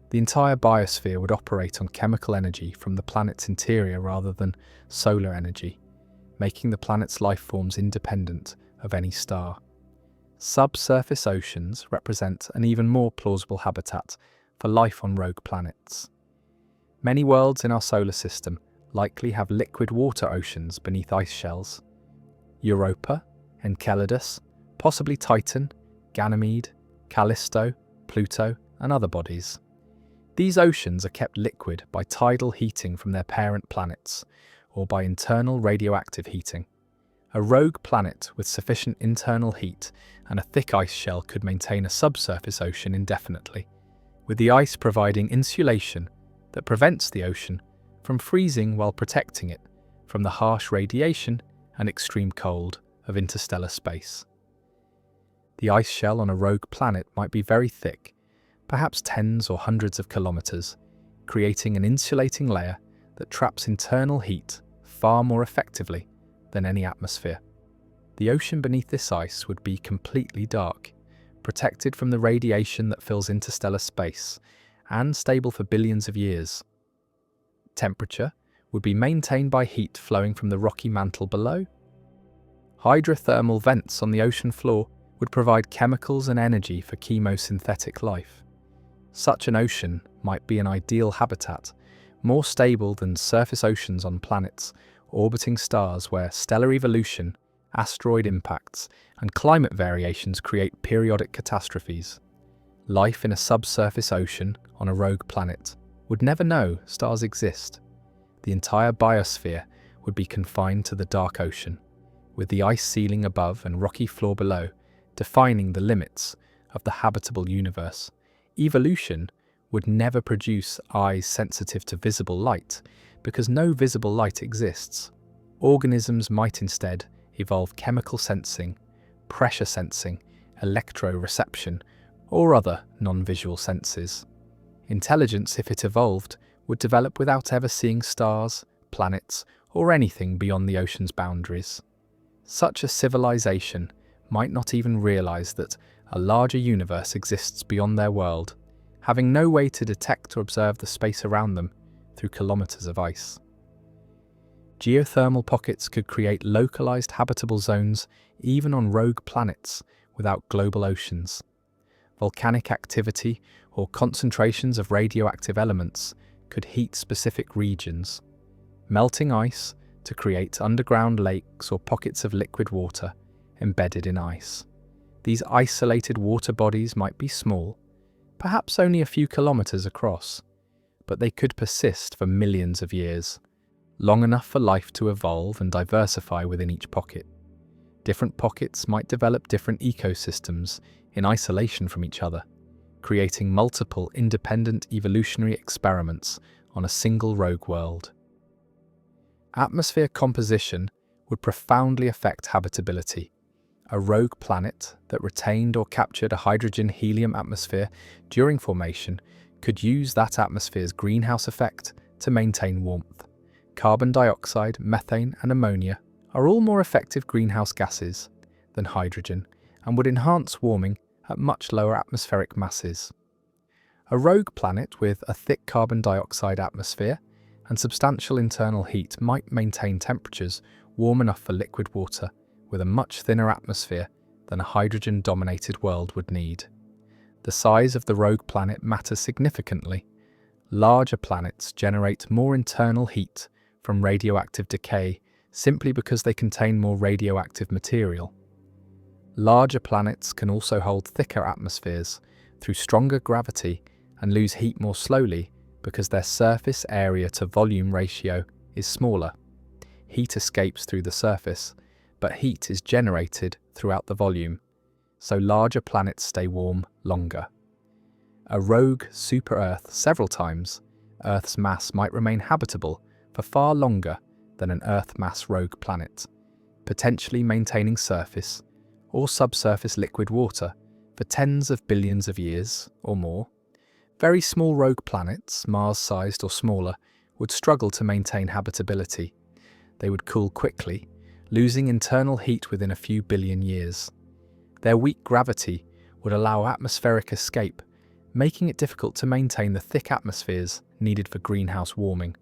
The entire biosphere would operate on chemical energy from the planet's interior rather than solar energy, making the planet's life forms independent of any star. Subsurface oceans represent an even more plausible habitat for life on rogue planets. Many worlds in our solar system likely have liquid water oceans beneath ice shells. Europa, Enceladus, possibly Titan, Ganymede, Callisto, Pluto, and other bodies. These oceans are kept liquid by tidal heating from their parent planets, or by internal radioactive heating. A rogue planet with sufficient internal heat and a thick ice shell could maintain a subsurface ocean indefinitely, with the ice providing insulation that prevents the ocean from freezing while protecting it from the harsh radiation and extreme cold of interstellar space. The ice shell on a rogue planet might be very thick, perhaps tens or hundreds of kilometers, creating an insulating layer that traps internal heat far more effectively than any atmosphere. The ocean beneath this ice would be completely dark, protected from the radiation that fills interstellar space, and stable for billions of years. Temperature would be maintained by heat flowing from the rocky mantle below. Hydrothermal vents on the ocean floor would provide chemicals and energy for chemosynthetic life. Such an ocean might be an ideal habitat, more stable than surface oceans on planets orbiting stars where stellar evolution Asteroid impacts and climate variations create periodic catastrophes. Life in a subsurface ocean on a rogue planet would never know stars exist. The entire biosphere would be confined to the dark ocean, with the ice ceiling above and rocky floor below defining the limits of the habitable universe. Evolution would never produce eyes sensitive to visible light because no visible light exists. Organisms might instead evolve chemical sensing, pressure sensing, electroreception, or other non-visual senses. Intelligence, if it evolved, would develop without ever seeing stars, planets, or anything beyond the ocean's boundaries. Such a civilization might not even realize that a larger universe exists beyond their world, having no way to detect or observe the space around them through kilometers of ice. Geothermal pockets could create localized habitable zones even on rogue planets without global oceans. Volcanic activity or concentrations of radioactive elements could heat specific regions, melting ice to create underground lakes or pockets of liquid water embedded in ice. These isolated water bodies might be small, perhaps only a few kilometers across, but they could persist for millions of years, long enough for life to evolve and diversify within each pocket. Different pockets might develop different ecosystems in isolation from each other, creating multiple independent evolutionary experiments on a single rogue world. Atmosphere composition would profoundly affect habitability. A rogue planet that retained or captured a hydrogen-helium atmosphere during formation could use that atmosphere's greenhouse effect to maintain warmth. Carbon dioxide, methane, and ammonia are all more effective greenhouse gases than hydrogen and would enhance warming at much lower atmospheric masses. A rogue planet with a thick carbon dioxide atmosphere and substantial internal heat might maintain temperatures warm enough for liquid water with a much thinner atmosphere than a hydrogen-dominated world would need. The size of the rogue planet matters significantly. Larger planets generate more internal heat from radioactive decay simply because they contain more radioactive material. Larger planets can also hold thicker atmospheres through stronger gravity and lose heat more slowly because their surface area to volume ratio is smaller. Heat escapes through the surface, but heat is generated throughout the volume, so larger planets stay warm longer. A rogue super-Earth several times, Earth's mass might remain habitable for far longer than an Earth-mass rogue planet, potentially maintaining surface or subsurface liquid water for tens of billions of years or more. Very small rogue planets, Mars-sized or smaller, would struggle to maintain habitability. They would cool quickly, losing internal heat within a few billion years. Their weak gravity would allow atmospheric escape, making it difficult to maintain the thick atmospheres needed for greenhouse warming.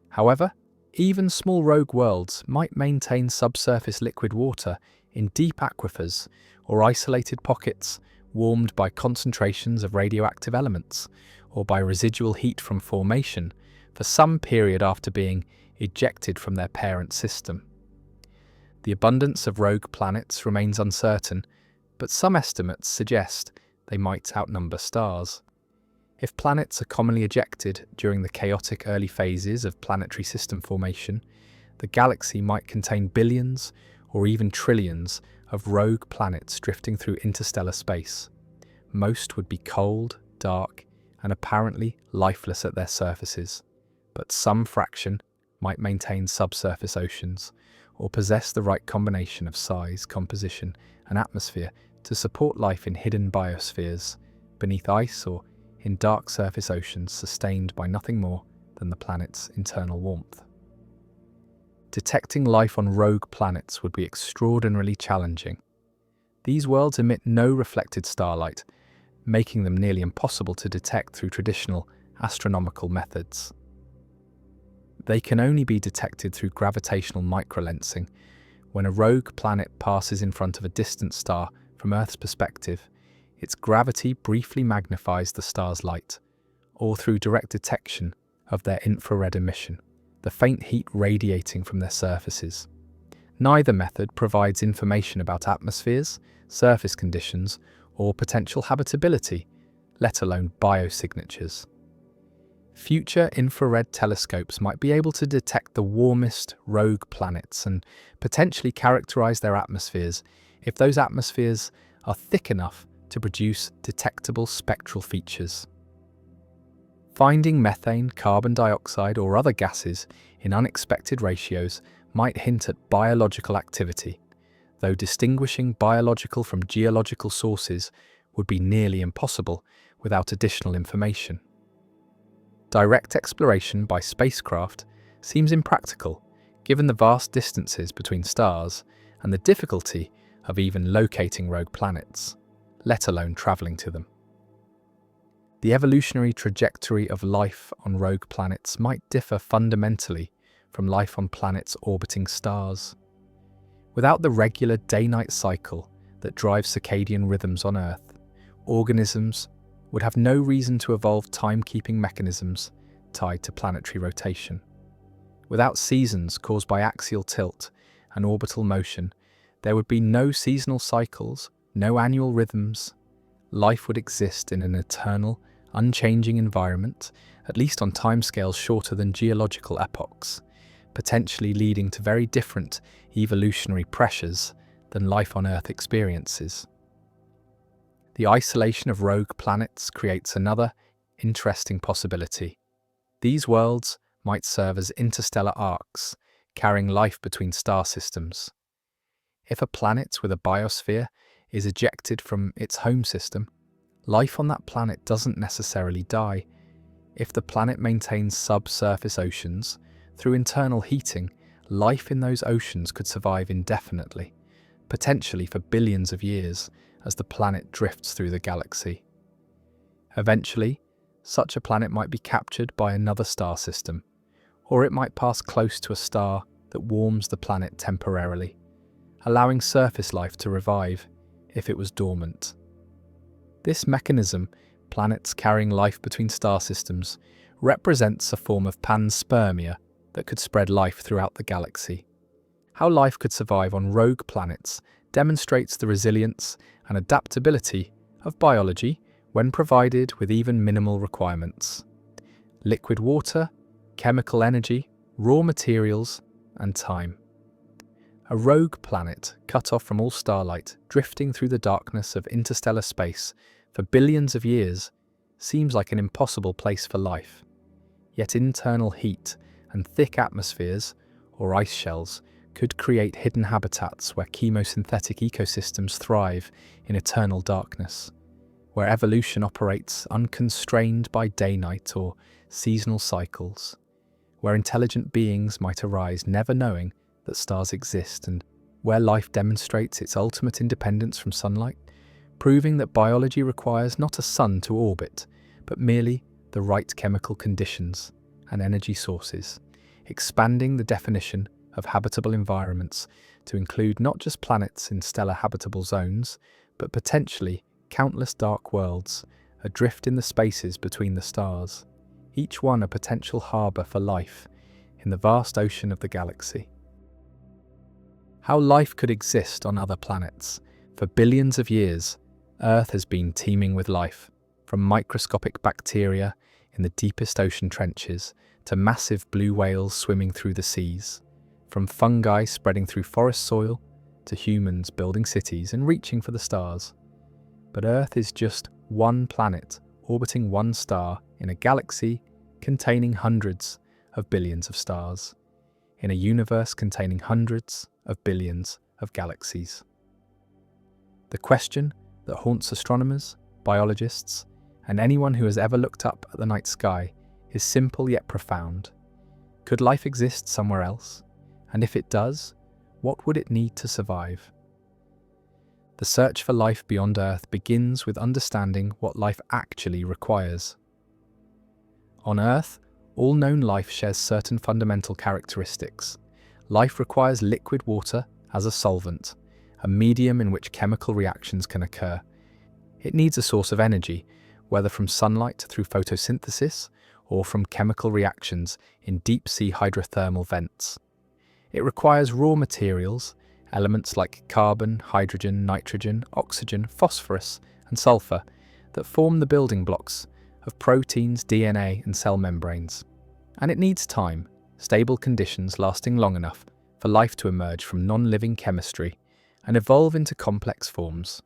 However, even small rogue worlds might maintain subsurface liquid water in deep aquifers or isolated pockets warmed by concentrations of radioactive elements or by residual heat from formation for some period after being ejected from their parent system. The abundance of rogue planets remains uncertain, but some estimates suggest they might outnumber stars. If planets are commonly ejected during the chaotic early phases of planetary system formation, the galaxy might contain billions or even trillions of rogue planets drifting through interstellar space. Most would be cold, dark, and apparently lifeless at their surfaces, but some fraction might maintain subsurface oceans or possess the right combination of size, composition, and atmosphere to support life in hidden biospheres, beneath ice or in dark surface oceans sustained by nothing more than the planet's internal warmth. Detecting life on rogue planets would be extraordinarily challenging. These worlds emit no reflected starlight, making them nearly impossible to detect through traditional astronomical methods. They can only be detected through gravitational microlensing. When a rogue planet passes in front of a distant star from Earth's perspective, its gravity briefly magnifies the star's light, or through direct detection of their infrared emission, the faint heat radiating from their surfaces. Neither method provides information about atmospheres, surface conditions, or potential habitability, let alone biosignatures. Future infrared telescopes might be able to detect the warmest rogue planets and potentially characterize their atmospheres if those atmospheres are thick enough to produce detectable spectral features. Finding methane, carbon dioxide, or other gases in unexpected ratios might hint at biological activity, though distinguishing biological from geological sources would be nearly impossible without additional information. Direct exploration by spacecraft seems impractical, given the vast distances between stars and the difficulty of even locating rogue planets, let alone traveling to them. The evolutionary trajectory of life on rogue planets might differ fundamentally from life on planets orbiting stars. Without the regular day-night cycle that drives circadian rhythms on Earth, organisms would have no reason to evolve timekeeping mechanisms tied to planetary rotation. Without seasons caused by axial tilt and orbital motion, there would be no seasonal cycles, no annual rhythms. Life would exist in an eternal, unchanging environment, at least on timescales shorter than geological epochs, potentially leading to very different evolutionary pressures than life on Earth experiences. The isolation of rogue planets creates another interesting possibility. These worlds might serve as interstellar arcs, carrying life between star systems. If a planet with a biosphere is ejected from its home system, life on that planet doesn't necessarily die. If the planet maintains subsurface oceans, through internal heating, life in those oceans could survive indefinitely, potentially for billions of years, as the planet drifts through the galaxy. Eventually, such a planet might be captured by another star system, or it might pass close to a star that warms the planet temporarily, allowing surface life to revive if it was dormant. This mechanism, planets carrying life between star systems, represents a form of panspermia that could spread life throughout the galaxy. How life could survive on rogue planets demonstrates the resilience and adaptability of biology when provided with even minimal requirements. Liquid water, chemical energy, raw materials, and time. A rogue planet cut off from all starlight, drifting through the darkness of interstellar space for billions of years, seems like an impossible place for life. Yet internal heat and thick atmospheres, or ice shells, could create hidden habitats where chemosynthetic ecosystems thrive in eternal darkness, where evolution operates unconstrained by day-night or seasonal cycles, where intelligent beings might arise never knowing that stars exist, and where life demonstrates its ultimate independence from sunlight, proving that biology requires not a sun to orbit, but merely the right chemical conditions and energy sources, expanding the definition of habitable environments to include not just planets in stellar habitable zones, but potentially countless dark worlds adrift in the spaces between the stars, each one a potential harbour for life in the vast ocean of the galaxy. How life could exist on other planets. For billions of years, Earth has been teeming with life, from microscopic bacteria in the deepest ocean trenches to massive blue whales swimming through the seas, from fungi spreading through forest soil to humans building cities and reaching for the stars. But Earth is just one planet orbiting one star in a galaxy containing hundreds of billions of stars, in a universe containing hundreds of billions of galaxies. The question that haunts astronomers, biologists, and anyone who has ever looked up at the night sky is simple yet profound. Could life exist somewhere else? And if it does, what would it need to survive? The search for life beyond Earth begins with understanding what life actually requires. On Earth, all known life shares certain fundamental characteristics. Life requires liquid water as a solvent, a medium in which chemical reactions can occur. It needs a source of energy, whether from sunlight through photosynthesis or from chemical reactions in deep-sea hydrothermal vents. It requires raw materials, elements like carbon, hydrogen, nitrogen, oxygen, phosphorus, and sulfur, that form the building blocks of proteins, DNA, and cell membranes. And it needs time, stable conditions lasting long enough for life to emerge from non-living chemistry and evolve into complex forms.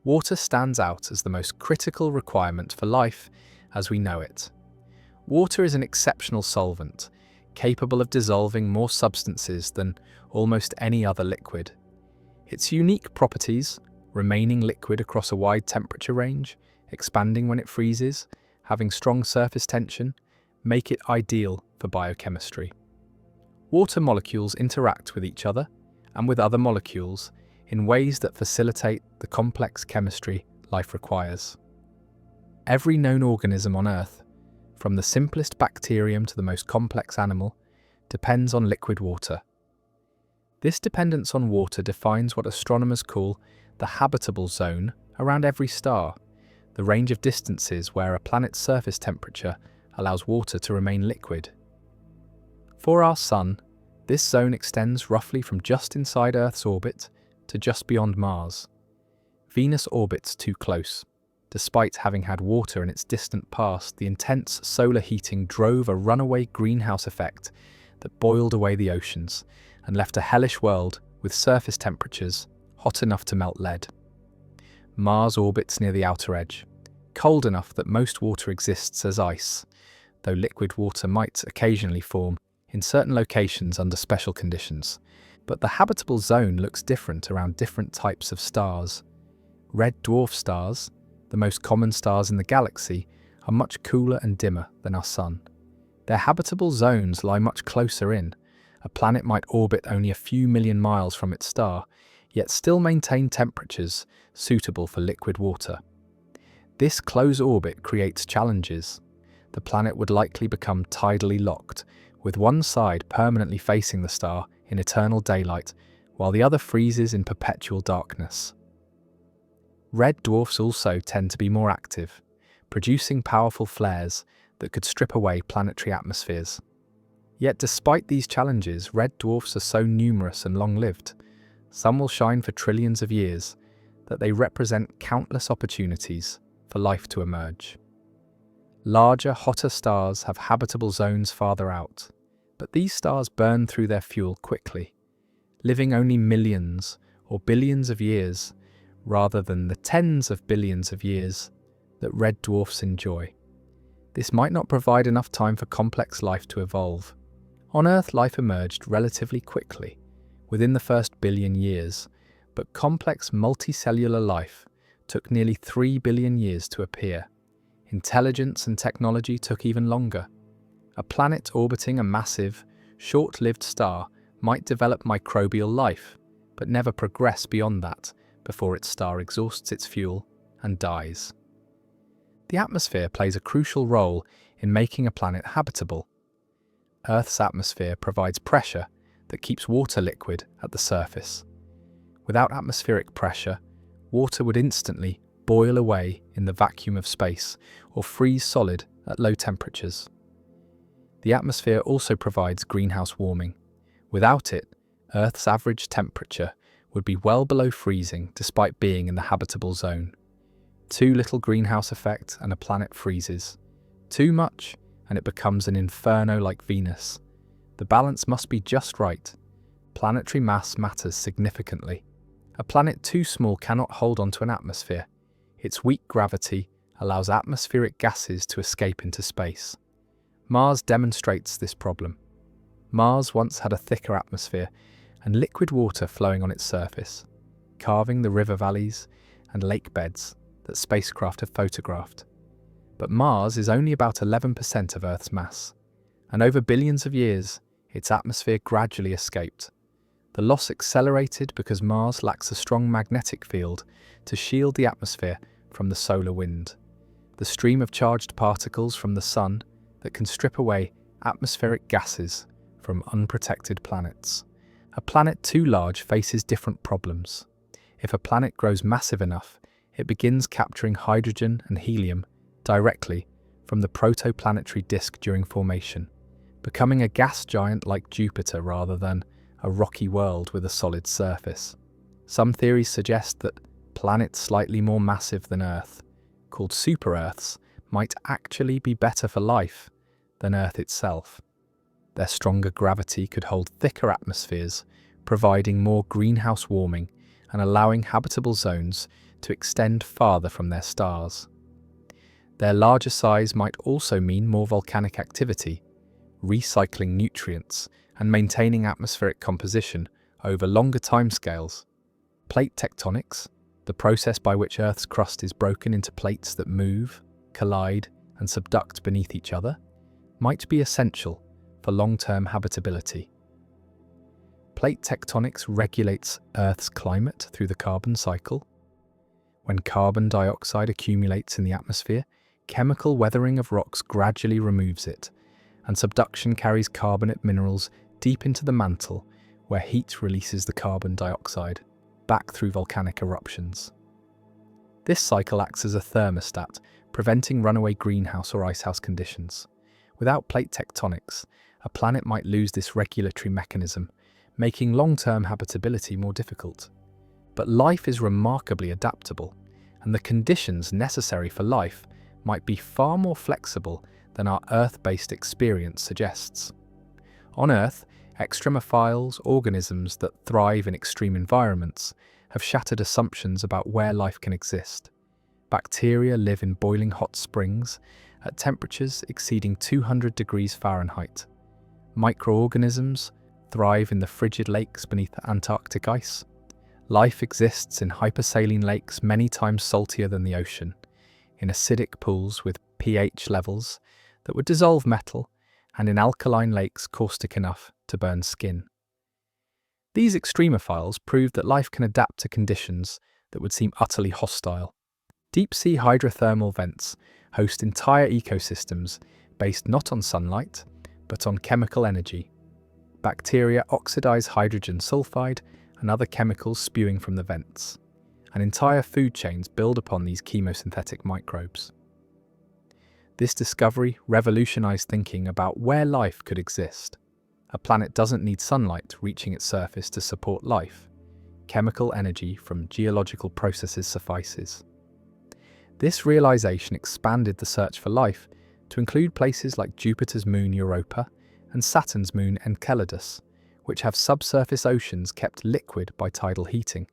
Water stands out as the most critical requirement for life as we know it. Water is an exceptional solvent, capable of dissolving more substances than almost any other liquid. Its unique properties, remaining liquid across a wide temperature range, expanding when it freezes, having strong surface tension, make it ideal for biochemistry. Water molecules interact with each other and with other molecules in ways that facilitate the complex chemistry life requires. Every known organism on Earth, from the simplest bacterium to the most complex animal, depends on liquid water. This dependence on water defines what astronomers call the habitable zone around every star, the range of distances where a planet's surface temperature allows water to remain liquid. For our Sun, this zone extends roughly from just inside Earth's orbit to just beyond Mars. Venus orbits too close. Despite having had water in its distant past, the intense solar heating drove a runaway greenhouse effect that boiled away the oceans and left a hellish world with surface temperatures hot enough to melt lead. Mars orbits near the outer edge, cold enough that most water exists as ice, though liquid water might occasionally form in certain locations under special conditions. But the habitable zone looks different around different types of stars. Red dwarf stars, the most common stars in the galaxy, are much cooler and dimmer than our Sun. Their habitable zones lie much closer in. A planet might orbit only a few million miles from its star, yet still maintain temperatures suitable for liquid water. This close orbit creates challenges. The planet would likely become tidally locked, with one side permanently facing the star in eternal daylight, while the other freezes in perpetual darkness. Red dwarfs also tend to be more active, producing powerful flares that could strip away planetary atmospheres. Yet despite these challenges, red dwarfs are so numerous and long-lived, some will shine for trillions of years, that they represent countless opportunities for life to emerge. Larger, hotter stars have habitable zones farther out, but these stars burn through their fuel quickly, living only millions or billions of years rather than the tens of billions of years that red dwarfs enjoy. This might not provide enough time for complex life to evolve. On Earth, life emerged relatively quickly, within the first billion years, but complex multicellular life took nearly 3 billion years to appear. Intelligence and technology took even longer. A planet orbiting a massive, short-lived star might develop microbial life, but never progress beyond that before its star exhausts its fuel and dies. The atmosphere plays a crucial role in making a planet habitable. Earth's atmosphere provides pressure that keeps water liquid at the surface. Without atmospheric pressure, water would instantly boil away in the vacuum of space or freeze solid at low temperatures. The atmosphere also provides greenhouse warming. Without it, Earth's average temperature would be well below freezing despite being in the habitable zone. Too little greenhouse effect and a planet freezes. Too much and it becomes an inferno like Venus. The balance must be just right. Planetary mass matters significantly. A planet too small cannot hold onto an atmosphere. Its weak gravity allows atmospheric gases to escape into space. Mars demonstrates this problem. Mars once had a thicker atmosphere and liquid water flowing on its surface, carving the river valleys and lake beds that spacecraft have photographed. But Mars is only about 11% of Earth's mass, and over billions of years, its atmosphere gradually escaped. The loss accelerated because Mars lacks a strong magnetic field to shield the atmosphere from the solar wind, the stream of charged particles from the Sun that can strip away atmospheric gases from unprotected planets. A planet too large faces different problems. If a planet grows massive enough, it begins capturing hydrogen and helium directly from the protoplanetary disk during formation, becoming a gas giant like Jupiter rather than a rocky world with a solid surface. Some theories suggest that planets slightly more massive than Earth, called super-Earths, might actually be better for life than Earth itself. Their stronger gravity could hold thicker atmospheres, providing more greenhouse warming and allowing habitable zones to extend farther from their stars. Their larger size might also mean more volcanic activity, recycling nutrients and maintaining atmospheric composition over longer timescales. Plate tectonics, the process by which Earth's crust is broken into plates that move, collide, and subduct beneath each other, might be essential for long-term habitability. Plate tectonics regulates Earth's climate through the carbon cycle. When carbon dioxide accumulates in the atmosphere, chemical weathering of rocks gradually removes it, and subduction carries carbonate minerals deep into the mantle, where heat releases the carbon dioxide back through volcanic eruptions. This cycle acts as a thermostat, preventing runaway greenhouse or icehouse conditions. Without plate tectonics, a planet might lose this regulatory mechanism, making long-term habitability more difficult. But life is remarkably adaptable, and the conditions necessary for life might be far more flexible than our Earth-based experience suggests. On Earth, extremophiles, organisms that thrive in extreme environments, have shattered assumptions about where life can exist. Bacteria live in boiling hot springs at temperatures exceeding 200 degrees Fahrenheit. Microorganisms thrive in the frigid lakes beneath the Antarctic ice. Life exists in hypersaline lakes many times saltier than the ocean, in acidic pools with pH levels that would dissolve metal, and in alkaline lakes caustic enough to burn skin. These extremophiles prove that life can adapt to conditions that would seem utterly hostile. Deep-sea hydrothermal vents host entire ecosystems based not on sunlight, but on chemical energy. Bacteria oxidize hydrogen sulfide and other chemicals spewing from the vents, and entire food chains build upon these chemosynthetic microbes. This discovery revolutionized thinking about where life could exist. A planet doesn't need sunlight reaching its surface to support life. Chemical energy from geological processes suffices. This realization expanded the search for life to include places like Jupiter's moon Europa and Saturn's moon Enceladus, which have subsurface oceans kept liquid by tidal heating.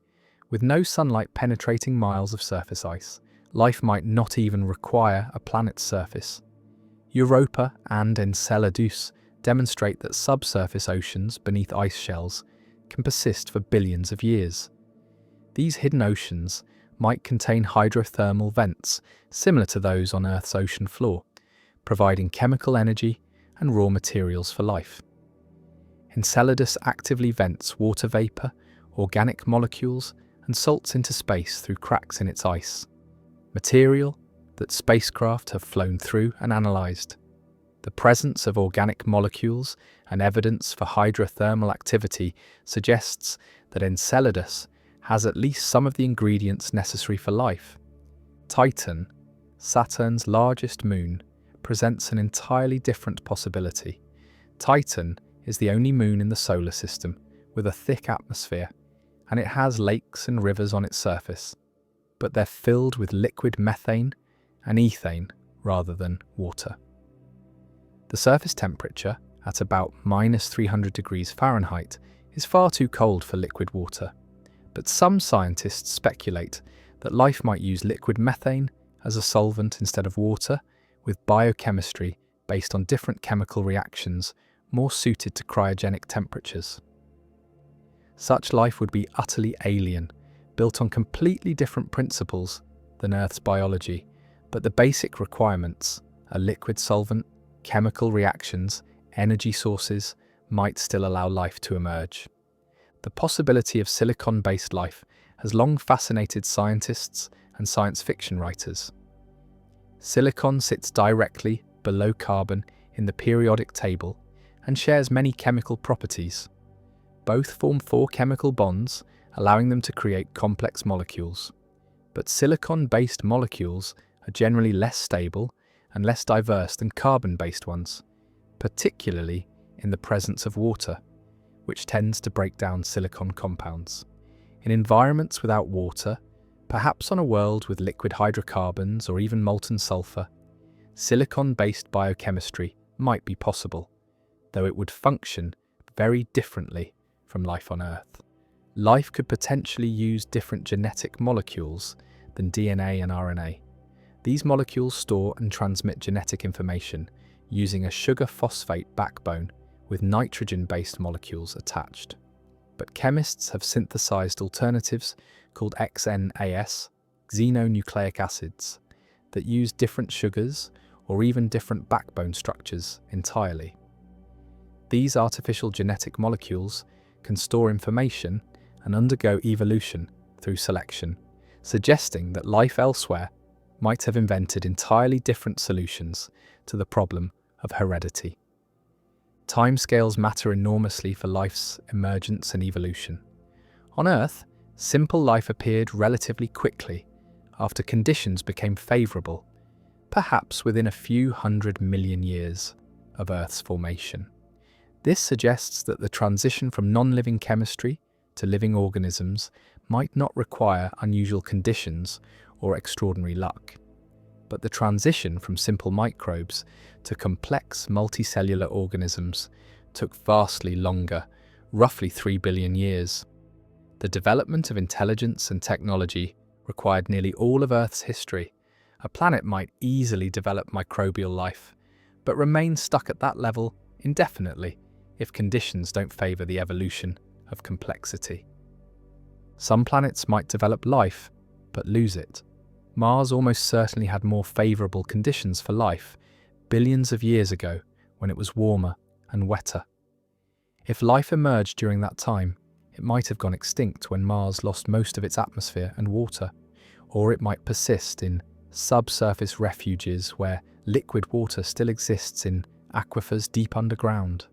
With no sunlight penetrating miles of surface ice, life might not even require a planet's surface. Europa and Enceladus demonstrate that subsurface oceans beneath ice shells can persist for billions of years. These hidden oceans might contain hydrothermal vents similar to those on Earth's ocean floor, providing chemical energy and raw materials for life. Enceladus actively vents water vapor, organic molecules, and salts into space through cracks in its ice, material that spacecraft have flown through and analyzed. The presence of organic molecules and evidence for hydrothermal activity suggests that Enceladus has at least some of the ingredients necessary for life. Titan, Saturn's largest moon, presents an entirely different possibility. Titan is the only moon in the solar system with a thick atmosphere, and it has lakes and rivers on its surface, but they're filled with liquid methane and ethane rather than water. The surface temperature, at about -300 degrees Fahrenheit, is far too cold for liquid water, but some scientists speculate that life might use liquid methane as a solvent instead of water, with biochemistry based on different chemical reactions more suited to cryogenic temperatures. Such life would be utterly alien, built on completely different principles than Earth's biology, but the basic requirements, a liquid solvent, chemical reactions, energy sources, might still allow life to emerge. The possibility of silicon-based life has long fascinated scientists and science fiction writers. Silicon sits directly below carbon in the periodic table and shares many chemical properties. Both form 4 chemical bonds, allowing them to create complex molecules. But silicon-based molecules are generally less stable and less diverse than carbon-based ones, particularly in the presence of water, which tends to break down silicon compounds. In environments without water, perhaps on a world with liquid hydrocarbons or even molten sulfur, silicon-based biochemistry might be possible, though it would function very differently from life on Earth. Life could potentially use different genetic molecules than DNA and RNA. These molecules store and transmit genetic information using a sugar phosphate backbone with nitrogen-based molecules attached. But chemists have synthesized alternatives called XNAS, xenonucleic acids, that use different sugars or even different backbone structures entirely. These artificial genetic molecules can store information and undergo evolution through selection, suggesting that life elsewhere might have invented entirely different solutions to the problem of heredity. Timescales matter enormously for life's emergence and evolution. On Earth, simple life appeared relatively quickly after conditions became favourable, perhaps within a few 100 million years of Earth's formation. This suggests that the transition from non-living chemistry to living organisms might not require unusual conditions or extraordinary luck. But the transition from simple microbes to complex multicellular organisms took vastly longer, roughly 3 billion years. The development of intelligence and technology required nearly all of Earth's history. A planet might easily develop microbial life, but remain stuck at that level indefinitely if conditions don't favour the evolution of complexity. Some planets might develop life, but lose it. Mars almost certainly had more favourable conditions for life billions of years ago when it was warmer and wetter. If life emerged during that time, it might have gone extinct when Mars lost most of its atmosphere and water, or it might persist in subsurface refuges where liquid water still exists in aquifers deep underground.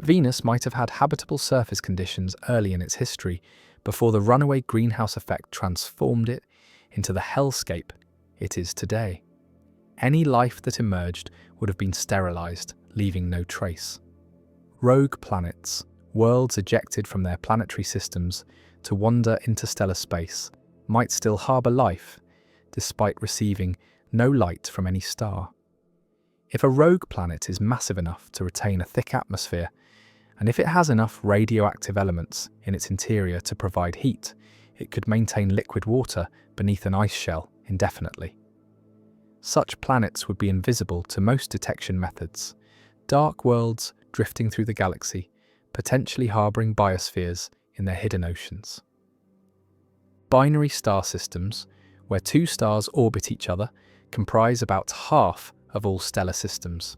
Venus might have had habitable surface conditions early in its history before the runaway greenhouse effect transformed it into the hellscape it is today. Any life that emerged would have been sterilized, leaving no trace. Rogue planets, worlds ejected from their planetary systems to wander interstellar space, might still harbor life, despite receiving no light from any star. If a rogue planet is massive enough to retain a thick atmosphere, and if it has enough radioactive elements in its interior to provide heat, it could maintain liquid water beneath an ice shell indefinitely. Such planets would be invisible to most detection methods, dark worlds drifting through the galaxy, potentially harbouring biospheres in their hidden oceans. Binary star systems, where two stars orbit each other, comprise about half of all stellar systems.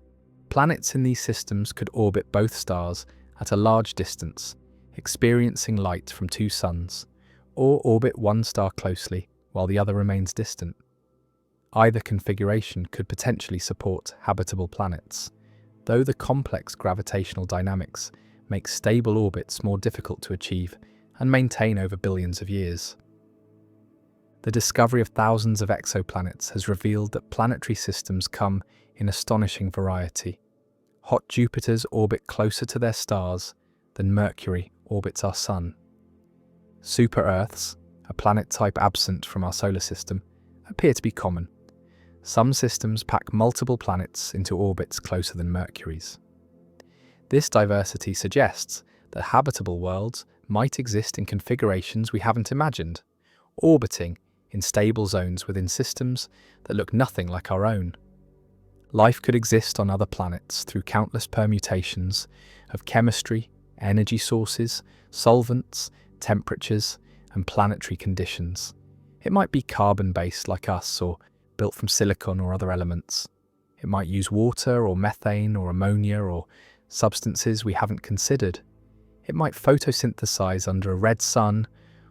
Planets in these systems could orbit both stars at a large distance, experiencing light from two suns, or orbit one star closely while the other remains distant. Either configuration could potentially support habitable planets, though the complex gravitational dynamics make stable orbits more difficult to achieve and maintain over billions of years. The discovery of thousands of exoplanets has revealed that planetary systems come in astonishing variety. Hot Jupiters orbit closer to their stars than Mercury orbits our Sun. Super-Earths, a planet type absent from our solar system, appear to be common. Some systems pack multiple planets into orbits closer than Mercury's. This diversity suggests that habitable worlds might exist in configurations we haven't imagined, orbiting in stable zones within systems that look nothing like our own. Life could exist on other planets through countless permutations of chemistry, energy sources, solvents, temperatures, and planetary conditions. It might be carbon-based like us, or built from silicon or other elements. It might use water or methane or ammonia or substances we haven't considered. It might photosynthesize under a red sun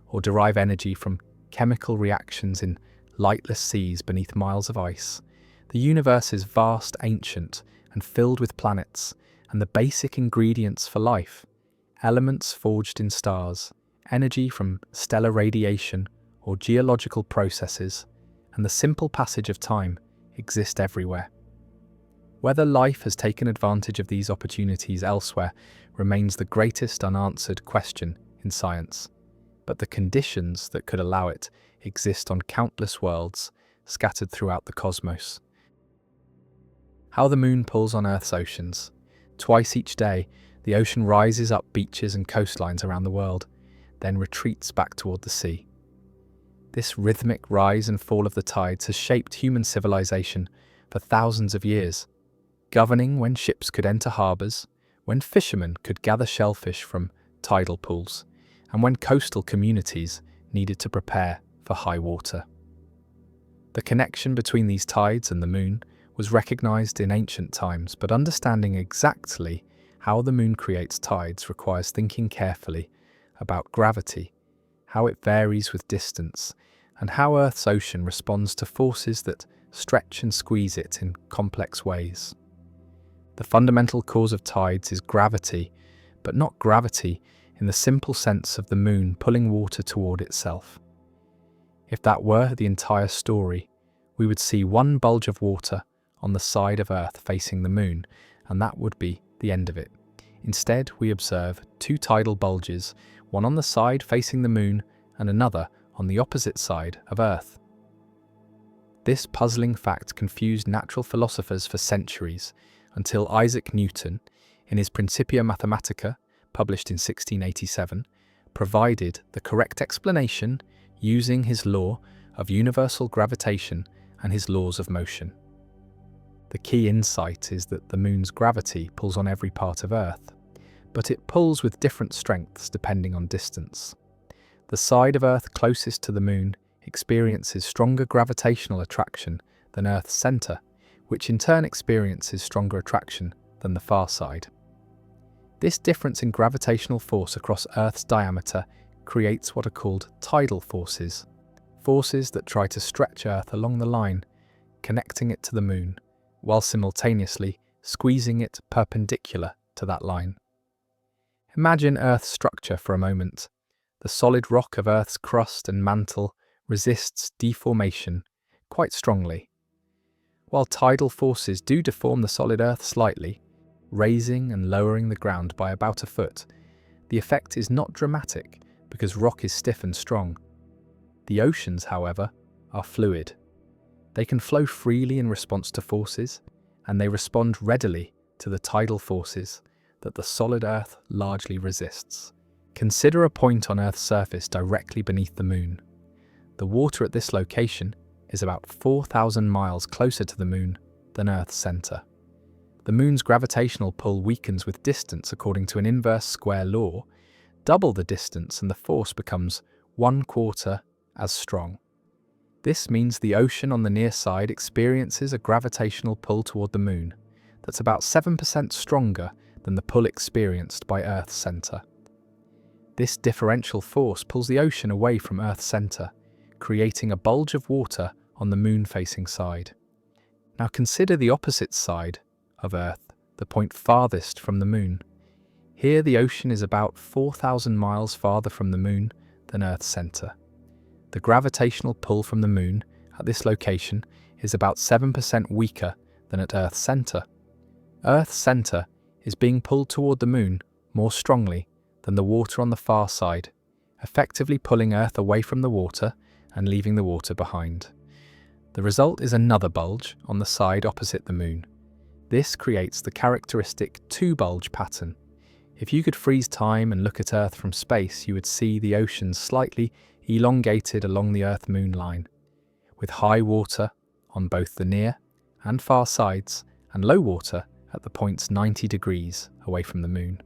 or derive energy from chemical reactions in lightless seas beneath miles of ice. The universe is vast, ancient, and filled with planets, and the basic ingredients for life, elements forged in stars, energy from stellar radiation or geological processes, and the simple passage of time exist everywhere. Whether life has taken advantage of these opportunities elsewhere remains the greatest unanswered question in science, but the conditions that could allow it exist on countless worlds scattered throughout the cosmos. How the moon pulls on Earth's oceans. Twice each day, the ocean rises up beaches and coastlines around the world, then retreats back toward the sea. This rhythmic rise and fall of the tides has shaped human civilization for thousands of years, governing when ships could enter harbours, when fishermen could gather shellfish from tidal pools, and when coastal communities needed to prepare for high water. The connection between these tides and the moon was recognised in ancient times, but understanding exactly how the moon creates tides requires thinking carefully about gravity, how it varies with distance, and how Earth's ocean responds to forces that stretch and squeeze it in complex ways. The fundamental cause of tides is gravity, but not gravity in the simple sense of the moon pulling water toward itself. If that were the entire story, we would see one bulge of water on the side of Earth facing the moon, and that would be the end of it. Instead, we observe two tidal bulges, one on the side facing the moon and another on the opposite side of Earth. This puzzling fact confused natural philosophers for centuries, until Isaac Newton, in his Principia Mathematica, published in 1687, provided the correct explanation using his law of universal gravitation and his laws of motion. The key insight is that the moon's gravity pulls on every part of Earth, but it pulls with different strengths depending on distance. The side of Earth closest to the moon experiences stronger gravitational attraction than Earth's centre, which in turn experiences stronger attraction than the far side. This difference in gravitational force across Earth's diameter creates what are called tidal forces, forces that try to stretch Earth along the line, connecting it to the moon, while simultaneously squeezing it perpendicular to that line. Imagine Earth's structure for a moment. The solid rock of Earth's crust and mantle resists deformation quite strongly. While tidal forces do deform the solid Earth slightly, raising and lowering the ground by about a foot, the effect is not dramatic because rock is stiff and strong. The oceans, however, are fluid. They can flow freely in response to forces, and they respond readily to the tidal forces that the solid Earth largely resists. Consider a point on Earth's surface directly beneath the moon. The water at this location is about 4,000 miles closer to the moon than Earth's centre. The moon's gravitational pull weakens with distance according to an inverse square law. Double the distance and the force becomes 1/4 as strong. This means the ocean on the near side experiences a gravitational pull toward the moon that's about 7% stronger than the pull experienced by Earth's centre. This differential force pulls the ocean away from Earth's centre, creating a bulge of water on the moon-facing side. Now consider the opposite side of Earth, the point farthest from the moon. Here the ocean is about 4,000 miles farther from the moon than Earth's centre. The gravitational pull from the moon at this location is about 7% weaker than at Earth's centre. Earth's centre is being pulled toward the moon more strongly than the water on the far side, effectively pulling Earth away from the water and leaving the water behind. The result is another bulge on the side opposite the moon. This creates the characteristic two-bulge pattern. If you could freeze time and look at Earth from space, you would see the oceans slightly elongated along the Earth-Moon line, with high water on both the near and far sides and low water at the points 90 degrees away from the moon.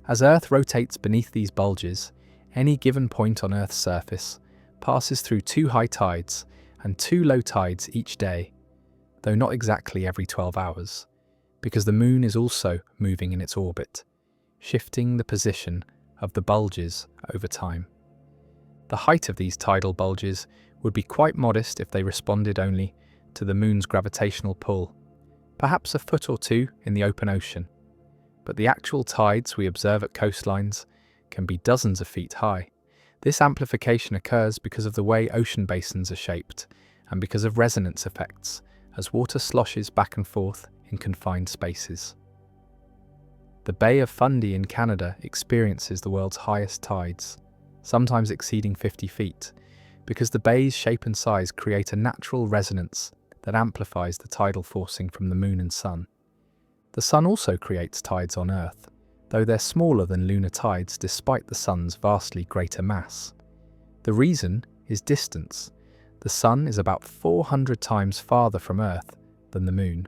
As Earth rotates beneath these bulges, any given point on Earth's surface passes through two high tides and two low tides each day, though not exactly every 12 hours, because the moon is also moving in its orbit, shifting the position of the bulges over time. The height of these tidal bulges would be quite modest if they responded only to the moon's gravitational pull, perhaps a foot or two in the open ocean. But the actual tides we observe at coastlines can be dozens of feet high. This amplification occurs because of the way ocean basins are shaped and because of resonance effects as water sloshes back and forth in confined spaces. The Bay of Fundy in Canada experiences the world's highest tides, sometimes exceeding 50 feet, because the bay's shape and size create a natural resonance that amplifies the tidal forcing from the moon and sun. The sun also creates tides on Earth, though they're smaller than lunar tides despite the sun's vastly greater mass. The reason is distance. The sun is about 400 times farther from Earth than the moon,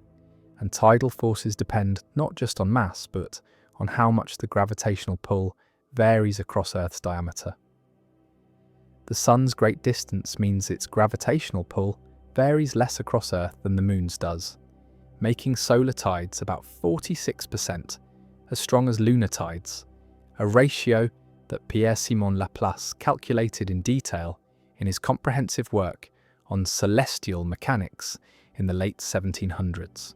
and tidal forces depend not just on mass, but on how much the gravitational pull varies across Earth's diameter. The sun's great distance means its gravitational pull varies less across Earth than the moon's does, making solar tides about 46% as strong as lunar tides, a ratio that Pierre-Simon Laplace calculated in detail in his comprehensive work on celestial mechanics in the late 1700s.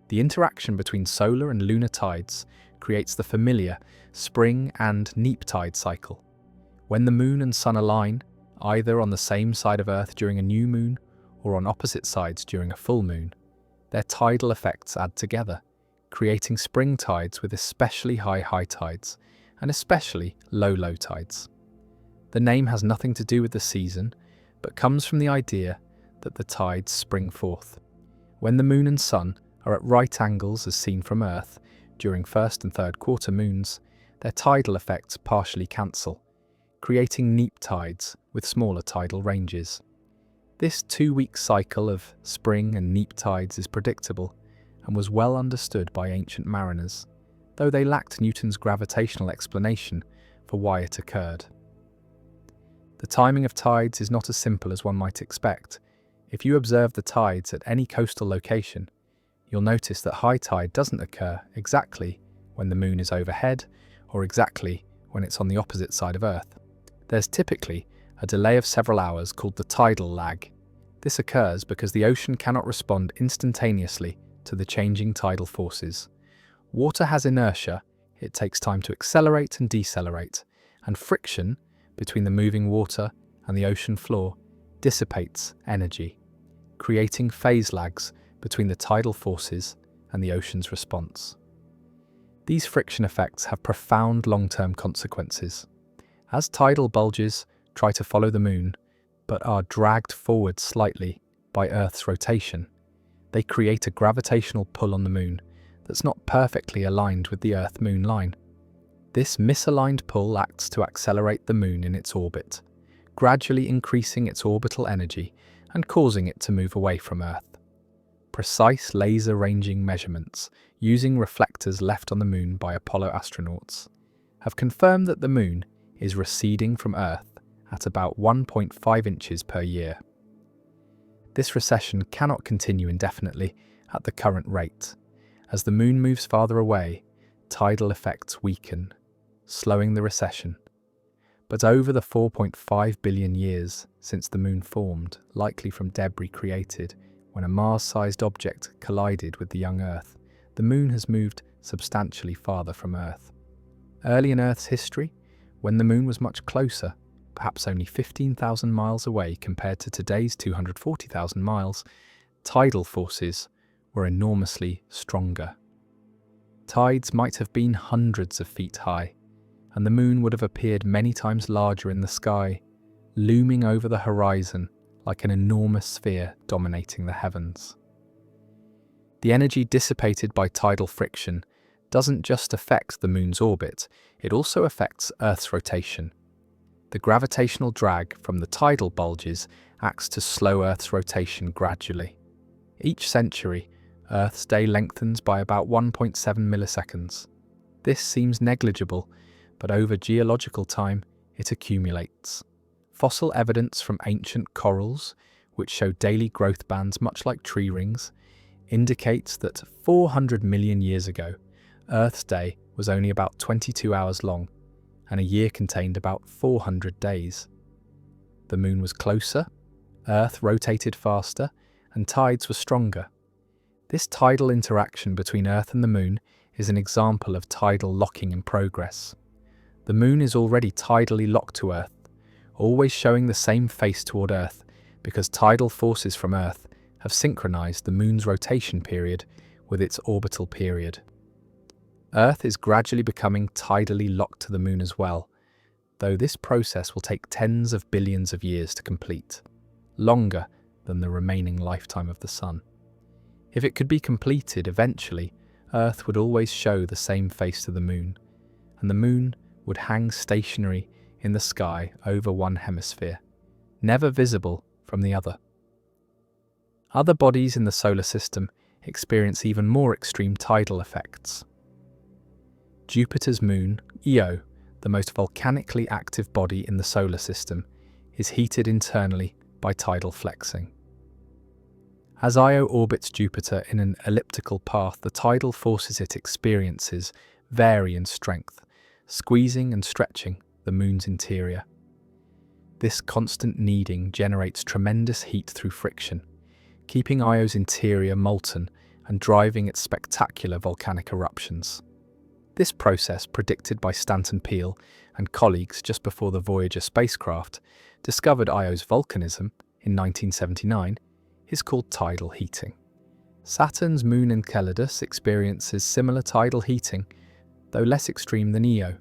The interaction between solar and lunar tides creates the familiar spring and neap tide cycle. When the moon and sun align, either on the same side of Earth during a new moon or on opposite sides during a full moon, their tidal effects add together, creating spring tides with especially high tides and especially low tides. The name has nothing to do with the season, but comes from the idea that the tides spring forth. When the moon and sun are at right angles as seen from Earth during first and third quarter moons, their tidal effects partially cancel, creating neap tides with smaller tidal ranges. This 2-week cycle of spring and neap tides is predictable and was well understood by ancient mariners, though they lacked Newton's gravitational explanation for why it occurred. The timing of tides is not as simple as one might expect. If you observe the tides at any coastal location, you'll notice that high tide doesn't occur exactly when the moon is overhead or exactly when it's on the opposite side of Earth. There's typically a delay of several hours called the tidal lag. This occurs because the ocean cannot respond instantaneously to the changing tidal forces. Water has inertia, it takes time to accelerate and decelerate, and friction between the moving water and the ocean floor dissipates energy, creating phase lags between the tidal forces and the ocean's response. These friction effects have profound long-term consequences. As tidal bulges try to follow the moon, but are dragged forward slightly by Earth's rotation, they create a gravitational pull on the moon that's not perfectly aligned with the Earth-Moon line. This misaligned pull acts to accelerate the moon in its orbit, gradually increasing its orbital energy and causing it to move away from Earth. Precise laser ranging measurements using reflectors left on the moon by Apollo astronauts have confirmed that the moon is receding from Earth at about 1.5 inches per year. This recession cannot continue indefinitely at the current rate. As the moon moves farther away, tidal effects weaken, slowing the recession. But over the 4.5 billion years since the moon formed, likely from debris created when a Mars-sized object collided with the young Earth, the moon has moved substantially farther from Earth. Early in Earth's history, when the moon was much closer, perhaps only 15,000 miles away compared to today's 240,000 miles, tidal forces were enormously stronger. Tides might have been hundreds of feet high, and the moon would have appeared many times larger in the sky, looming over the horizon like an enormous sphere dominating the heavens. The energy dissipated by tidal friction doesn't just affect the moon's orbit, it also affects Earth's rotation. The gravitational drag from the tidal bulges acts to slow Earth's rotation gradually. Each century, Earth's day lengthens by about 1.7 milliseconds. This seems negligible, but over geological time, it accumulates. Fossil evidence from ancient corals, which show daily growth bands much like tree rings, indicates that 400 million years ago, Earth's day was only about 22 hours long, and a year contained about 400 days. The moon was closer, Earth rotated faster, and tides were stronger. This tidal interaction between Earth and the moon is an example of tidal locking in progress. The moon is already tidally locked to Earth, always showing the same face toward Earth because tidal forces from Earth have synchronized the moon's rotation period with its orbital period. Earth is gradually becoming tidally locked to the moon as well, though this process will take tens of billions of years to complete, longer than the remaining lifetime of the Sun. If it could be completed eventually, Earth would always show the same face to the moon, and the moon would hang stationary in the sky over one hemisphere, never visible from the other. Other bodies in the solar system experience even more extreme tidal effects. Jupiter's moon, Io, the most volcanically active body in the solar system, is heated internally by tidal flexing. As Io orbits Jupiter in an elliptical path, the tidal forces it experiences vary in strength, squeezing and stretching the moon's interior. This constant kneading generates tremendous heat through friction, keeping Io's interior molten and driving its spectacular volcanic eruptions. This process, predicted by Stanton Peele and colleagues just before the Voyager spacecraft discovered Io's volcanism in 1979, is called tidal heating. Saturn's moon Enceladus experiences similar tidal heating, though less extreme than Io.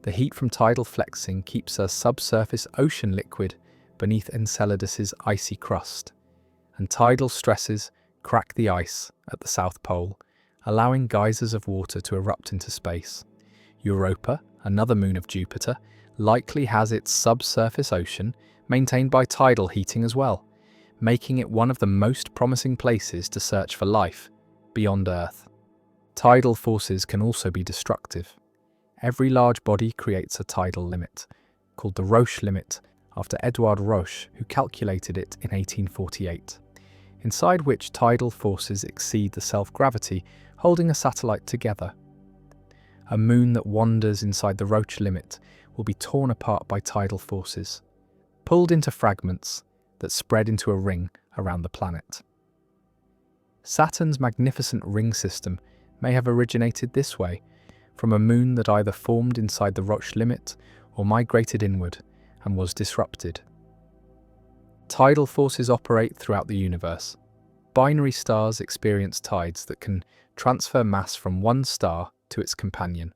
The heat from tidal flexing keeps a subsurface ocean liquid beneath Enceladus's icy crust, and tidal stresses crack the ice at the South Pole, allowing geysers of water to erupt into space. Europa, another moon of Jupiter, likely has its subsurface ocean maintained by tidal heating as well, making it one of the most promising places to search for life beyond Earth. Tidal forces can also be destructive. Every large body creates a tidal limit, called the Roche limit, after Edouard Roche, who calculated it in 1848, inside which tidal forces exceed the self-gravity holding a satellite together. A moon that wanders inside the Roche limit will be torn apart by tidal forces, pulled into fragments that spread into a ring around the planet. Saturn's magnificent ring system may have originated this way, from a moon that either formed inside the Roche limit or migrated inward and was disrupted. Tidal forces operate throughout the universe. Binary stars experience tides that can transfer mass from one star to its companion.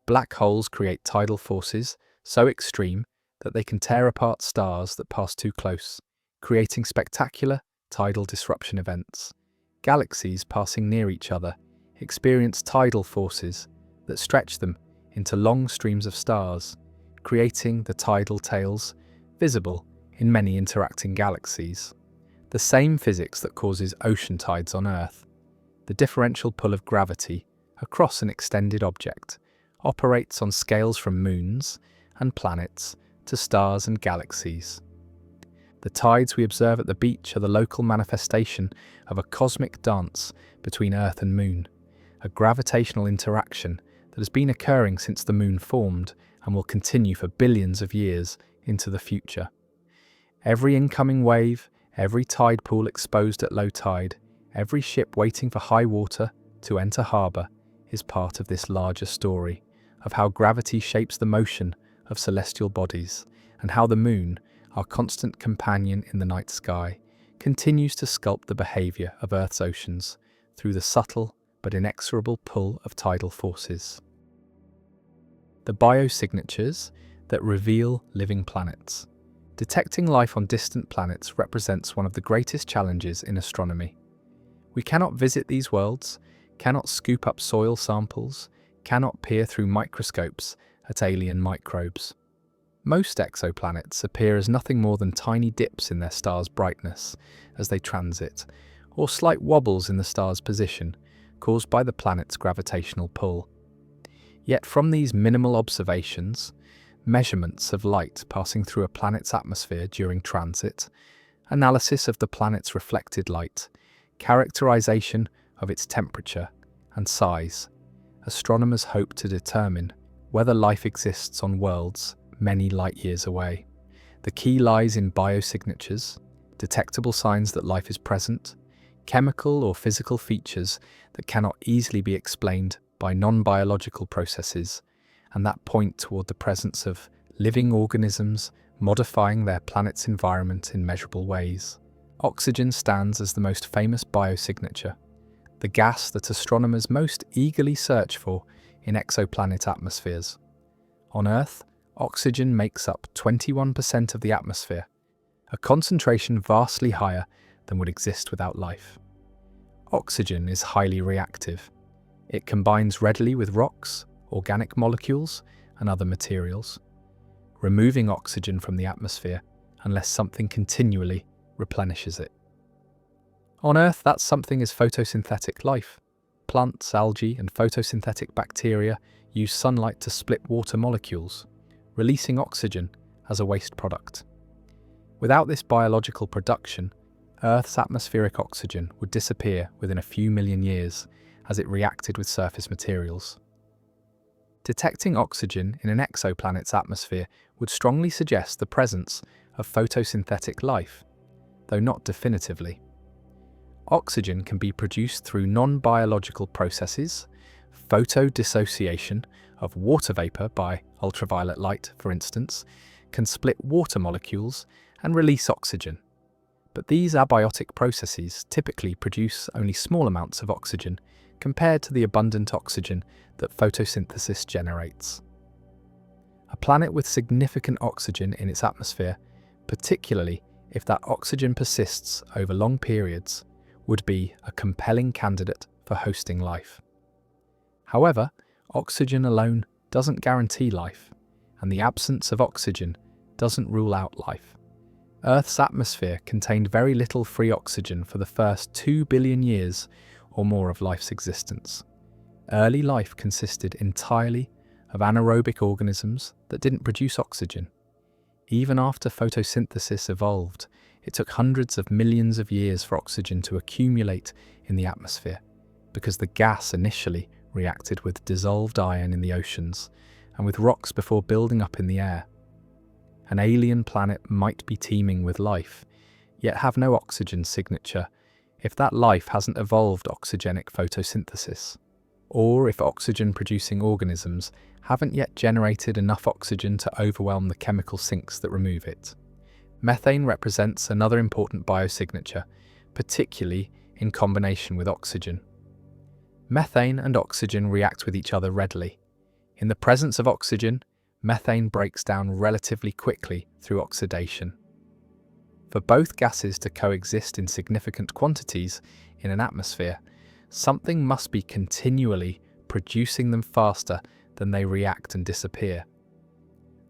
Black holes create tidal forces so extreme that they can tear apart stars that pass too close, creating spectacular tidal disruption events. Galaxies passing near each other experience tidal forces that stretch them into long streams of stars, creating the tidal tails visible in many interacting galaxies. The same physics that causes ocean tides on Earth, the differential pull of gravity across an extended object, operates on scales from moons and planets to stars and galaxies. The tides we observe at the beach are the local manifestation of a cosmic dance between Earth and Moon, a gravitational interaction that has been occurring since the Moon formed and will continue for billions of years into the future. Every incoming wave, every tide pool exposed at low tide, every ship waiting for high water to enter harbour is part of this larger story of how gravity shapes the motion of celestial bodies and how the Moon, our constant companion in the night sky, continues to sculpt the behaviour of Earth's oceans through the subtle but inexorable pull of tidal forces. The biosignatures that reveal living planets. Detecting life on distant planets represents one of the greatest challenges in astronomy. We cannot visit these worlds, cannot scoop up soil samples, cannot peer through microscopes at alien microbes. Most exoplanets appear as nothing more than tiny dips in their star's brightness as they transit, or slight wobbles in the star's position, caused by the planet's gravitational pull. Yet from these minimal observations, measurements of light passing through a planet's atmosphere during transit, analysis of the planet's reflected light, characterization of its temperature and size, astronomers hope to determine whether life exists on worlds many light years away. The key lies in biosignatures, detectable signs that life is present, chemical or physical features that cannot easily be explained by non-biological processes, and that point toward the presence of living organisms modifying their planet's environment in measurable ways. Oxygen stands as the most famous biosignature. the gas that astronomers most eagerly search for in exoplanet atmospheres. On Earth, oxygen makes up 21% of the atmosphere, a concentration vastly higher than would exist without life. Oxygen is highly reactive. It combines readily with rocks, organic molecules, and other materials, removing oxygen from the atmosphere unless something continually replenishes it. On Earth, that something is photosynthetic life. Plants, algae, and photosynthetic bacteria use sunlight to split water molecules, releasing oxygen as a waste product. Without this biological production, Earth's atmospheric oxygen would disappear within a few million years as it reacted with surface materials. Detecting oxygen in an exoplanet's atmosphere would strongly suggest the presence of photosynthetic life, though not definitively. Oxygen can be produced through non-biological processes. Photodissociation of water vapor by ultraviolet light, for instance, can split water molecules and release oxygen. But these abiotic processes typically produce only small amounts of oxygen compared to the abundant oxygen that photosynthesis generates. A planet with significant oxygen in its atmosphere, particularly if that oxygen persists over long periods, would be a compelling candidate for hosting life. However, oxygen alone doesn't guarantee life, and the absence of oxygen doesn't rule out life. Earth's atmosphere contained very little free oxygen for the first 2 billion years or more of life's existence. Early life consisted entirely of anaerobic organisms that didn't produce oxygen. Even after photosynthesis evolved, it took hundreds of millions of years for oxygen to accumulate in the atmosphere, because the gas initially reacted with dissolved iron in the oceans and with rocks before building up in the air. An alien planet might be teeming with life, yet have no oxygen signature if that life hasn't evolved oxygenic photosynthesis, or if oxygen-producing organisms haven't yet generated enough oxygen to overwhelm the chemical sinks that remove it. Methane represents another important biosignature, particularly in combination with oxygen. Methane and oxygen react with each other readily. In the presence of oxygen, methane breaks down relatively quickly through oxidation. For both gases to coexist in significant quantities in an atmosphere, something must be continually producing them faster than they react and disappear.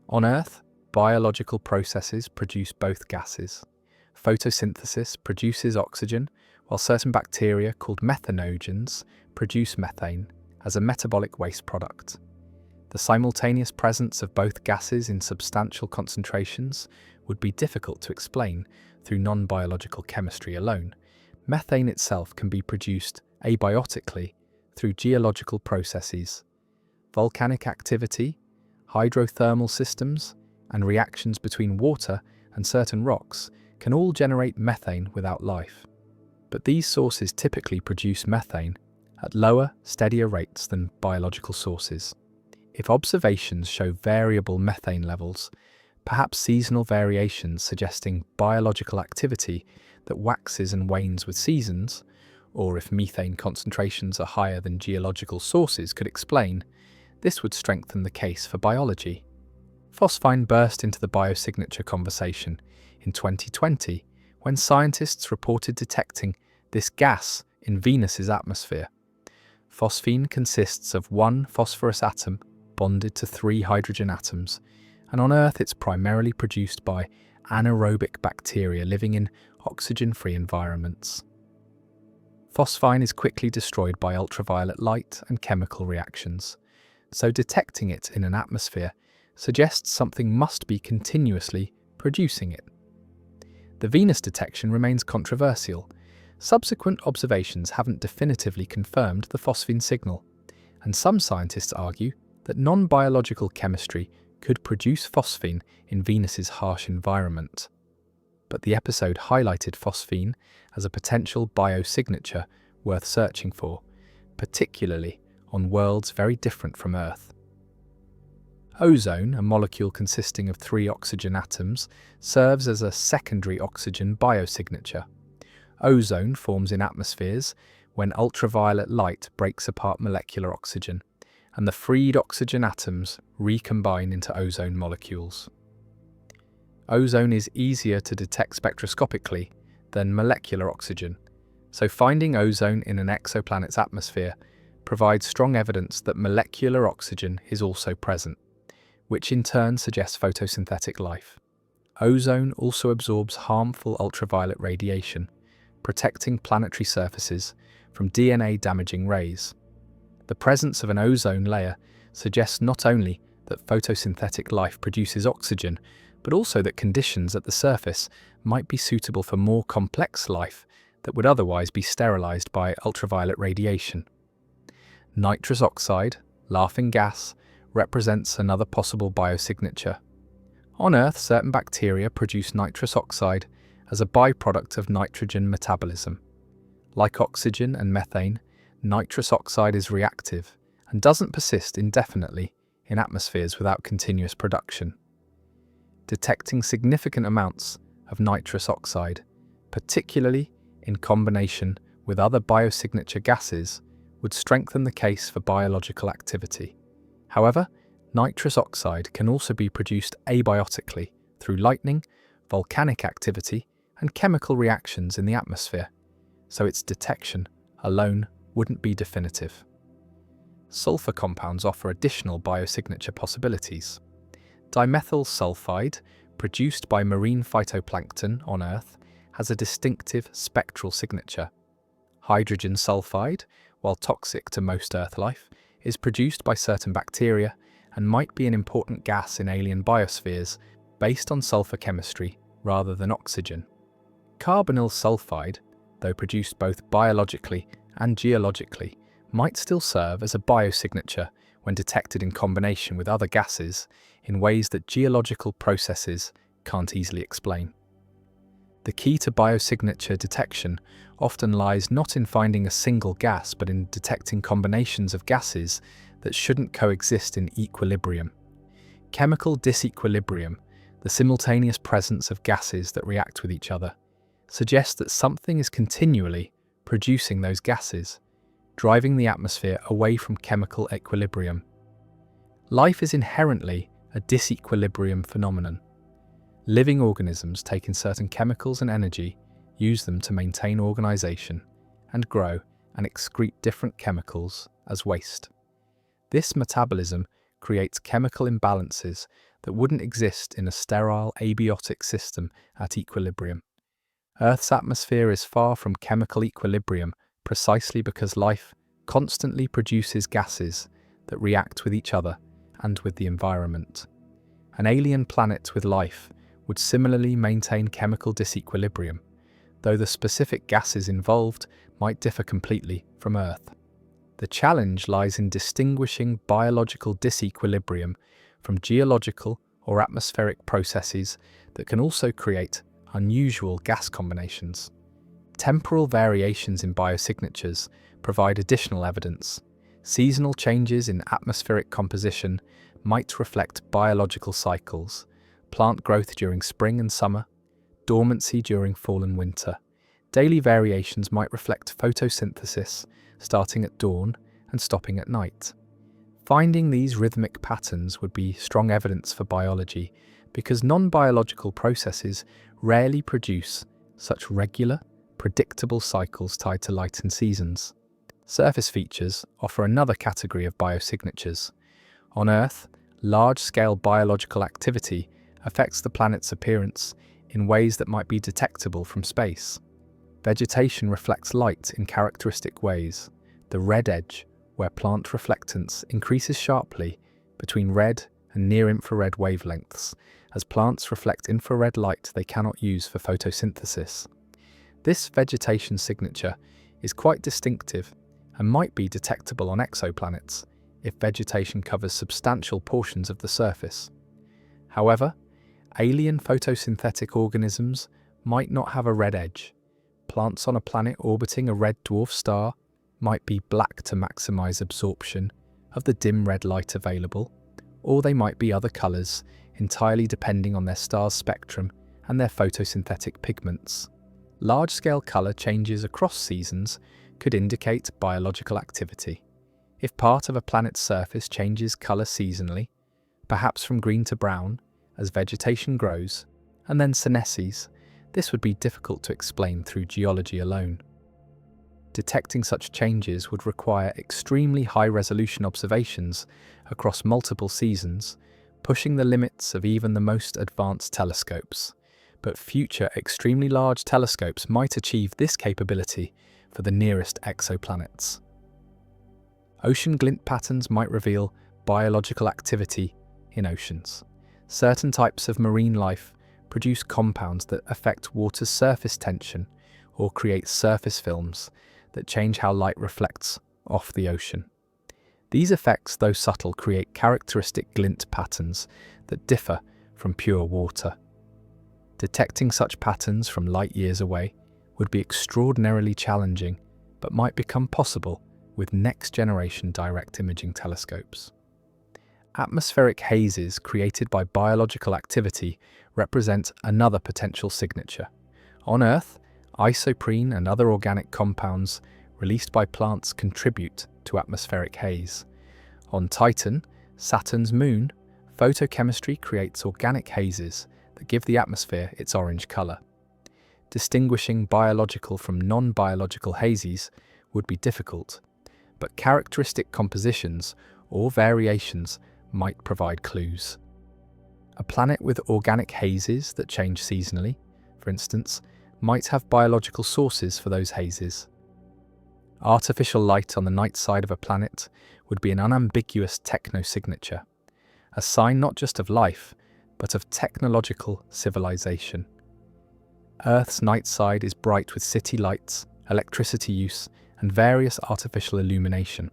On Earth, biological processes produce both gases. Photosynthesis produces oxygen, while certain bacteria called methanogens produce methane as a metabolic waste product. The simultaneous presence of both gases in substantial concentrations would be difficult to explain through non-biological chemistry alone. Methane itself can be produced abiotically through geological processes. Volcanic activity, hydrothermal systems, and reactions between water and certain rocks can all generate methane without life. But these sources typically produce methane at lower, steadier rates than biological sources. If observations show variable methane levels, perhaps seasonal variations suggesting biological activity that waxes and wanes with seasons, or if methane concentrations are higher than geological sources could explain, this would strengthen the case for biology. Phosphine burst into the biosignature conversation in 2020 when scientists reported detecting this gas in Venus's atmosphere. Phosphine consists of one phosphorus atom bonded to 3 hydrogen atoms, and on Earth it's primarily produced by anaerobic bacteria living in oxygen-free environments. Phosphine is quickly destroyed by ultraviolet light and chemical reactions, so detecting it in an atmosphere suggests something must be continuously producing it. The Venus detection remains controversial. Subsequent observations haven't definitively confirmed the phosphine signal, and some scientists argue that non-biological chemistry could produce phosphine in Venus's harsh environment. But the episode highlighted phosphine as a potential biosignature worth searching for, particularly on worlds very different from Earth. Ozone, a molecule consisting of 3 oxygen atoms, serves as a secondary oxygen biosignature. Ozone forms in atmospheres when ultraviolet light breaks apart molecular oxygen, and the freed oxygen atoms recombine into ozone molecules. Ozone is easier to detect spectroscopically than molecular oxygen, so finding ozone in an exoplanet's atmosphere provides strong evidence that molecular oxygen is also present, which in turn suggests photosynthetic life. Ozone also absorbs harmful ultraviolet radiation, protecting planetary surfaces from DNA-damaging rays. The presence of an ozone layer suggests not only that photosynthetic life produces oxygen, but also that conditions at the surface might be suitable for more complex life that would otherwise be sterilized by ultraviolet radiation. Nitrous oxide, laughing gas, represents another possible biosignature. On Earth, certain bacteria produce nitrous oxide as a byproduct of nitrogen metabolism. Like oxygen and methane, nitrous oxide is reactive and doesn't persist indefinitely in atmospheres without continuous production. Detecting significant amounts of nitrous oxide, particularly in combination with other biosignature gases, would strengthen the case for biological activity. However, nitrous oxide can also be produced abiotically through lightning, volcanic activity, and chemical reactions in the atmosphere, so its detection alone wouldn't be definitive. Sulfur compounds offer additional biosignature possibilities. Dimethyl sulfide, produced by marine phytoplankton on Earth, has a distinctive spectral signature. Hydrogen sulfide, while toxic to most Earth life, is produced by certain bacteria and might be an important gas in alien biospheres based on sulfur chemistry rather than oxygen. Carbonyl sulfide, though produced both biologically and geologically, might still serve as a biosignature when detected in combination with other gases in ways that geological processes can't easily explain. The key to biosignature detection often lies not in finding a single gas, but in detecting combinations of gases that shouldn't coexist in equilibrium. Chemical disequilibrium, the simultaneous presence of gases that react with each other, suggests that something is continually producing those gases, driving the atmosphere away from chemical equilibrium. Life is inherently a disequilibrium phenomenon. Living organisms take in certain chemicals and energy, use them to maintain organization and grow, and excrete different chemicals as waste. This metabolism creates chemical imbalances that wouldn't exist in a sterile abiotic system at equilibrium. Earth's atmosphere is far from chemical equilibrium precisely because life constantly produces gases that react with each other and with the environment. An alien planet with life would similarly maintain chemical disequilibrium, though the specific gases involved might differ completely from Earth. The challenge lies in distinguishing biological disequilibrium from geological or atmospheric processes that can also create unusual gas combinations. Temporal variations in biosignatures provide additional evidence. Seasonal changes in atmospheric composition might reflect biological cycles, plant growth during spring and summer, dormancy during fall and winter. Daily variations might reflect photosynthesis, starting at dawn and stopping at night. Finding these rhythmic patterns would be strong evidence for biology, because non-biological processes rarely produce such regular, predictable cycles tied to light and seasons. Surface features offer another category of biosignatures. On Earth, large-scale biological activity affects the planet's appearance in ways that might be detectable from space. Vegetation reflects light in characteristic ways. The red edge, where plant reflectance increases sharply between red and near-infrared wavelengths, as plants reflect infrared light they cannot use for photosynthesis. This vegetation signature is quite distinctive and might be detectable on exoplanets if vegetation covers substantial portions of the surface. However, alien photosynthetic organisms might not have a red edge. Plants on a planet orbiting a red dwarf star might be black to maximize absorption of the dim red light available, or they might be other colors, entirely depending on their star's spectrum and their photosynthetic pigments. Large-scale color changes across seasons could indicate biological activity. If part of a planet's surface changes colour seasonally, perhaps from green to brown, as vegetation grows, and then senesces, this would be difficult to explain through geology alone. Detecting such changes would require extremely high-resolution observations across multiple seasons, pushing the limits of even the most advanced telescopes. But future extremely large telescopes might achieve this capability for the nearest exoplanets. Ocean glint patterns might reveal biological activity in oceans. Certain types of marine life produce compounds that affect water's surface tension or create surface films that change how light reflects off the ocean. These effects, though subtle, create characteristic glint patterns that differ from pure water. Detecting such patterns from light years away would be extraordinarily challenging, but might become possible with next-generation direct imaging telescopes. Atmospheric hazes created by biological activity represent another potential signature. On Earth, isoprene and other organic compounds released by plants contribute to atmospheric haze. On Titan, Saturn's moon, photochemistry creates organic hazes that give the atmosphere its orange colour. Distinguishing biological from non-biological hazes would be difficult, but characteristic compositions or variations might provide clues. A planet with organic hazes that change seasonally, for instance, might have biological sources for those hazes. Artificial light on the night side of a planet would be an unambiguous technosignature, a sign not just of life, but of technological civilization. Earth's night side is bright with city lights, electricity use, and various artificial illumination.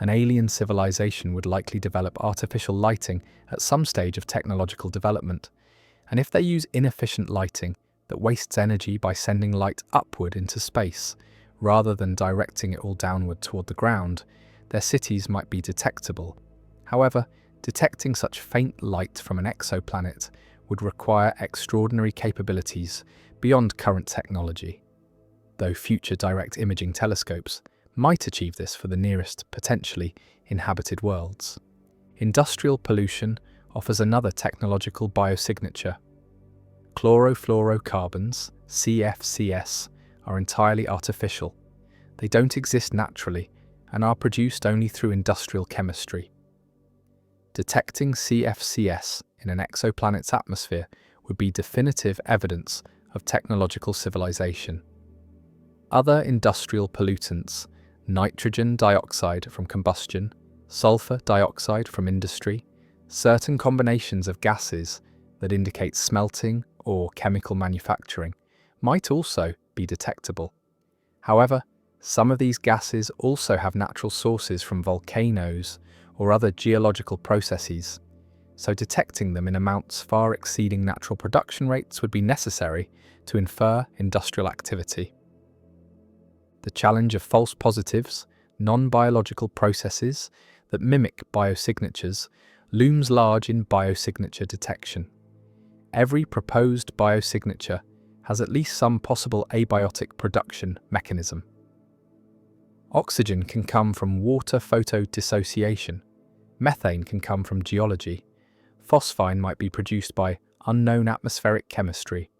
An alien civilization would likely develop artificial lighting at some stage of technological development, and if they use inefficient lighting that wastes energy by sending light upward into space, rather than directing it all downward toward the ground, their cities might be detectable. However, detecting such faint light from an exoplanet would require extraordinary capabilities beyond current technology, though future direct imaging telescopes might achieve this for the nearest, potentially inhabited worlds. Industrial pollution offers another technological biosignature. Chlorofluorocarbons, CFCs, are entirely artificial. They don't exist naturally and are produced only through industrial chemistry. Detecting CFCs in an exoplanet's atmosphere would be definitive evidence of technological civilization. Other industrial pollutants, nitrogen dioxide from combustion, sulfur dioxide from industry, certain combinations of gases that indicate smelting or chemical manufacturing, might also be detectable. However, some of these gases also have natural sources from volcanoes or other geological processes, so detecting them in amounts far exceeding natural production rates would be necessary to infer industrial activity. The challenge of false positives, non-biological processes that mimic biosignatures, looms large in biosignature detection. Every proposed biosignature has at least some possible abiotic production mechanism. Oxygen can come from water photodissociation. Methane can come from geology. Phosphine might be produced by unknown atmospheric chemistry.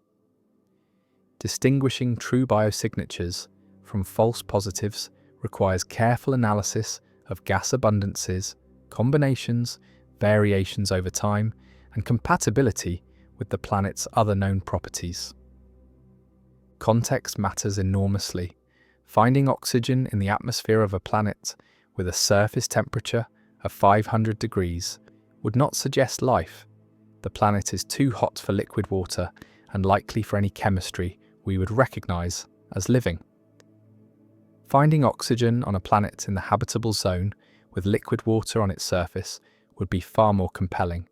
Distinguishing true biosignatures from false positives requires careful analysis of gas abundances, combinations, variations over time, and compatibility with the planet's other known properties. Context matters enormously. Finding oxygen in the atmosphere of a planet with a surface temperature of 500 degrees would not suggest life. The planet is too hot for liquid water and likely for any chemistry we would recognize as living. Finding oxygen on a planet in the habitable zone with liquid water on its surface would be far more compelling.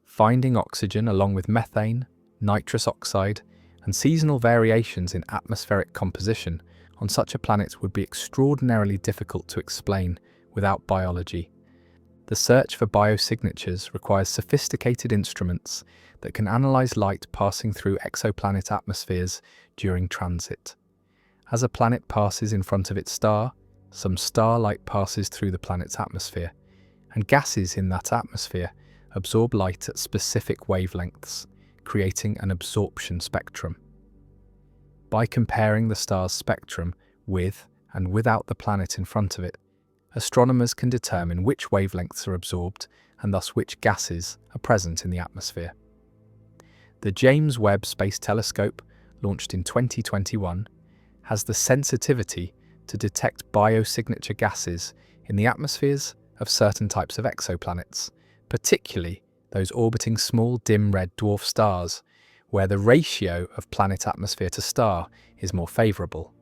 Finding oxygen along with methane, nitrous oxide, and seasonal variations in atmospheric composition on such a planet would be extraordinarily difficult to explain without biology. The search for biosignatures requires sophisticated instruments that can analyze light passing through exoplanet atmospheres during transit. As a planet passes in front of its star, some starlight passes through the planet's atmosphere, and gases in that atmosphere absorb light at specific wavelengths, creating an absorption spectrum. By comparing the star's spectrum with and without the planet in front of it, astronomers can determine which wavelengths are absorbed and thus which gases are present in the atmosphere. The James Webb Space Telescope, launched in 2021, has the sensitivity to detect biosignature gases in the atmospheres of certain types of exoplanets, particularly those orbiting small dim red dwarf stars, where the ratio of planet atmosphere to star is more favourable.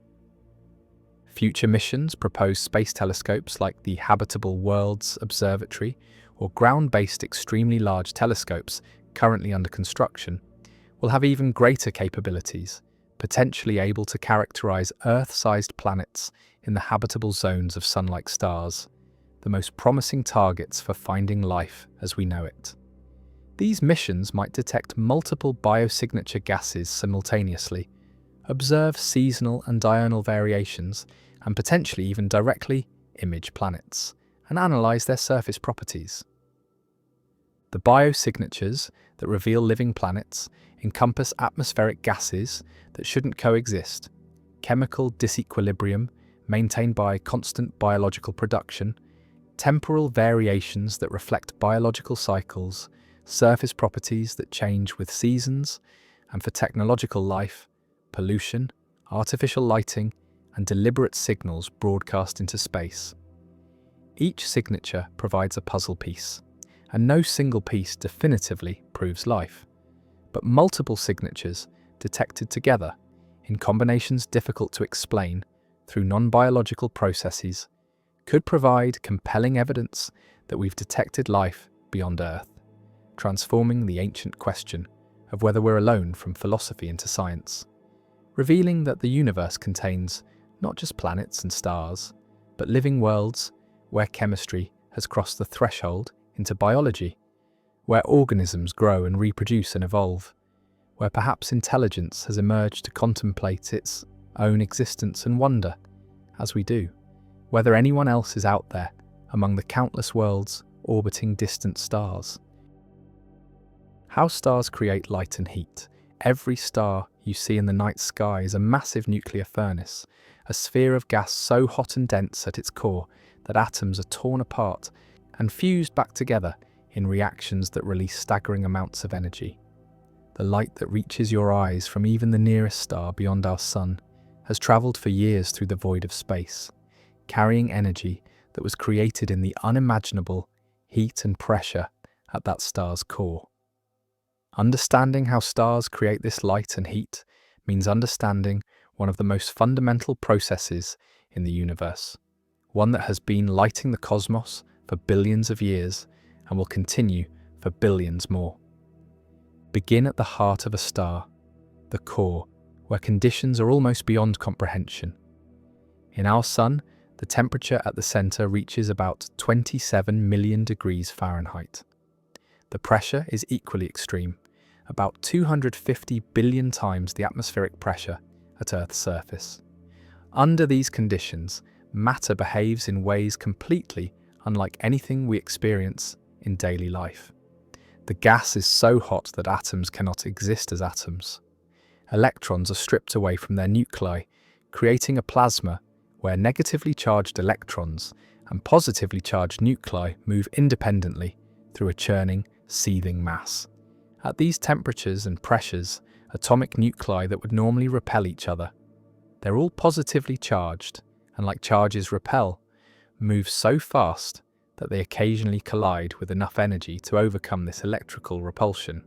Future missions propose space telescopes like the Habitable Worlds Observatory or ground-based extremely large telescopes currently under construction will have even greater capabilities, potentially able to characterize Earth-sized planets in the habitable zones of sun-like stars, the most promising targets for finding life as we know it. These missions might detect multiple biosignature gases simultaneously, observe seasonal and diurnal variations, and potentially even directly image planets and analyze their surface properties. The biosignatures that reveal living planets encompass atmospheric gases that shouldn't coexist, chemical disequilibrium maintained by constant biological production, temporal variations that reflect biological cycles, surface properties that change with seasons, and for technological life, pollution, artificial lighting, and deliberate signals broadcast into space. Each signature provides a puzzle piece, and no single piece definitively proves life. But multiple signatures detected together, in combinations difficult to explain through non-biological processes, could provide compelling evidence that we've detected life beyond Earth, transforming the ancient question of whether we're alone from philosophy into science, revealing that the universe contains not just planets and stars, but living worlds where chemistry has crossed the threshold into biology, where organisms grow and reproduce and evolve, where perhaps intelligence has emerged to contemplate its own existence and wonder, as we do, whether anyone else is out there among the countless worlds orbiting distant stars. How stars create light and heat. Every star you see in the night sky is a massive nuclear furnace, a sphere of gas so hot and dense at its core that atoms are torn apart and fused back together in reactions that release staggering amounts of energy. The light that reaches your eyes from even the nearest star beyond our sun has travelled for years through the void of space, carrying energy that was created in the unimaginable heat and pressure at that star's core. Understanding how stars create this light and heat means understanding one of the most fundamental processes in the universe, one that has been lighting the cosmos for billions of years and will continue for billions more. Begin at the heart of a star, the core, where conditions are almost beyond comprehension. In our sun, the temperature at the centre reaches about 27 million degrees Fahrenheit. The pressure is equally extreme, about 250 billion times the atmospheric pressure at Earth's surface. Under these conditions, matter behaves in ways completely unlike anything we experience in daily life. The gas is so hot that atoms cannot exist as atoms. Electrons are stripped away from their nuclei, creating a plasma where negatively charged electrons and positively charged nuclei move independently through a churning, seething mass. At these temperatures and pressures, atomic nuclei that would normally repel each other, they're all positively charged, and like charges repel, move so fast that they occasionally collide with enough energy to overcome this electrical repulsion.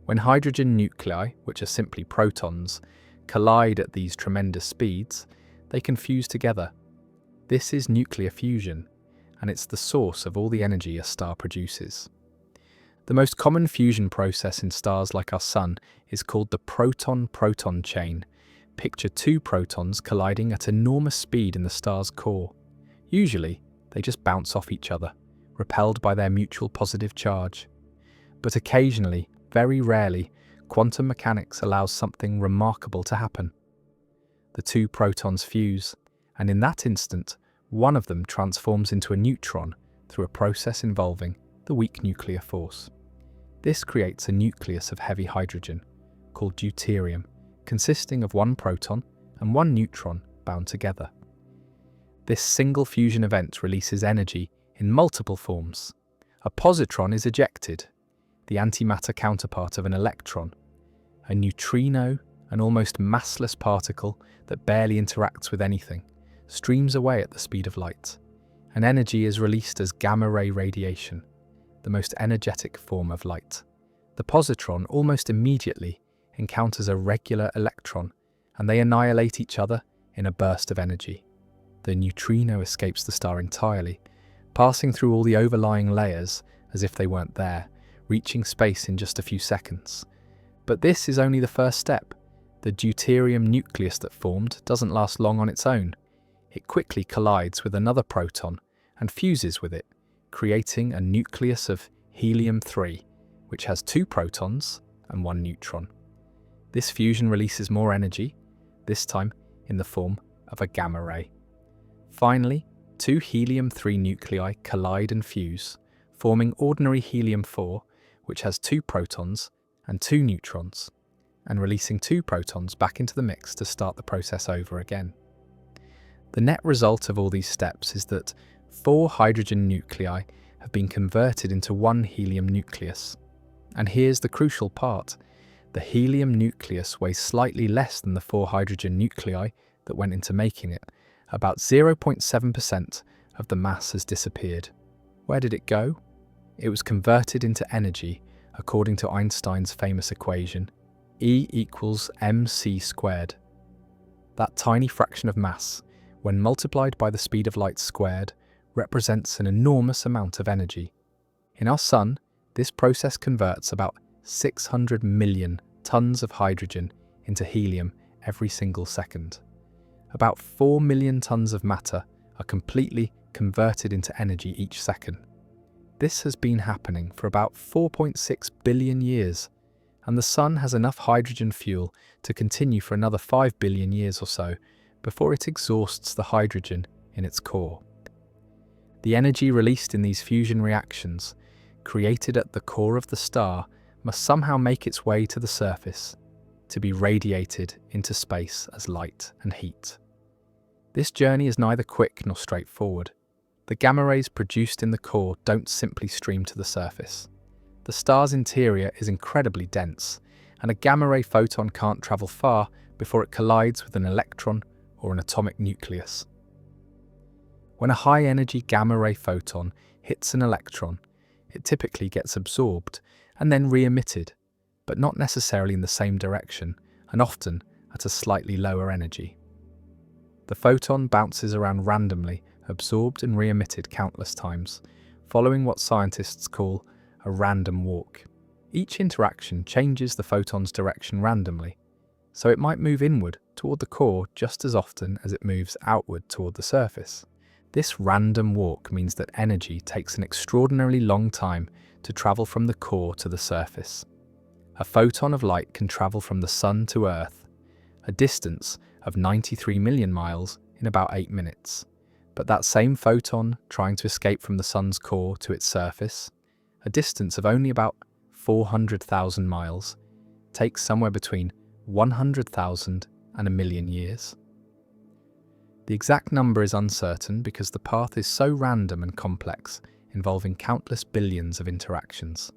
When hydrogen nuclei, which are simply protons, collide at these tremendous speeds, they can fuse together. This is nuclear fusion, and it's the source of all the energy a star produces. The most common fusion process in stars like our Sun is called the proton-proton chain. Picture two protons colliding at enormous speed in the star's core. Usually, they just bounce off each other, repelled by their mutual positive charge. But occasionally, very rarely, quantum mechanics allows something remarkable to happen. the two protons fuse, and in that instant, one of them transforms into a neutron through a process involving the weak nuclear force. This creates a nucleus of heavy hydrogen, called deuterium, consisting of one proton and one neutron bound together. This single fusion event releases energy in multiple forms. A positron is ejected, the antimatter counterpart of an electron. A neutrino, an almost massless particle that barely interacts with anything, streams away at the speed of light, and energy is released as gamma-ray radiation, the most energetic form of light. The positron almost immediately encounters a regular electron, and they annihilate each other in a burst of energy. The neutrino escapes the star entirely, passing through all the overlying layers as if they weren't there, reaching space in just a few seconds. But this is only the first step. The deuterium nucleus that formed doesn't last long on its own. It quickly collides with another proton and fuses with it, creating a nucleus of helium-3, which has two protons and one neutron. This fusion releases more energy, this time in the form of a gamma ray. Finally, two helium-3 nuclei collide and fuse, forming ordinary helium-4, which has two protons and two neutrons, and releasing two protons back into the mix to start the process over again. The net result of all these steps is that 4 hydrogen nuclei have been converted into one helium nucleus. And here's the crucial part. The helium nucleus weighs slightly less than the 4 hydrogen nuclei that went into making it. About 0.7% of the mass has disappeared. Where did it go? It was converted into energy according to Einstein's famous equation, E equals mc squared. That tiny fraction of mass, when multiplied by the speed of light squared, represents an enormous amount of energy. In our Sun, this process converts about 600 million tons of hydrogen into helium every single second. About 4 million tons of matter are completely converted into energy each second. This has been happening for about 4.6 billion years, and the Sun has enough hydrogen fuel to continue for another 5 billion years or so before it exhausts the hydrogen in its core. The energy released in these fusion reactions, created at the core of the star, must somehow make its way to the surface, to be radiated into space as light and heat. This journey is neither quick nor straightforward. The gamma rays produced in the core don't simply stream to the surface. The star's interior is incredibly dense, and a gamma ray photon can't travel far before it collides with an electron or an atomic nucleus. When a high-energy gamma-ray photon hits an electron, it typically gets absorbed and then re-emitted, but not necessarily in the same direction, and often at a slightly lower energy. The photon bounces around randomly, absorbed and re-emitted countless times, following what scientists call a random walk. Each interaction changes the photon's direction randomly, so it might move inward toward the core just as often as it moves outward toward the surface. This random walk means that energy takes an extraordinarily long time to travel from the core to the surface. A photon of light can travel from the Sun to Earth, a distance of 93 million miles, in about 8 minutes. But that same photon trying to escape from the Sun's core to its surface, a distance of only about 400,000 miles, takes somewhere between 100,000 and a million years. The exact number is uncertain because the path is so random and complex, involving countless billions of interactions.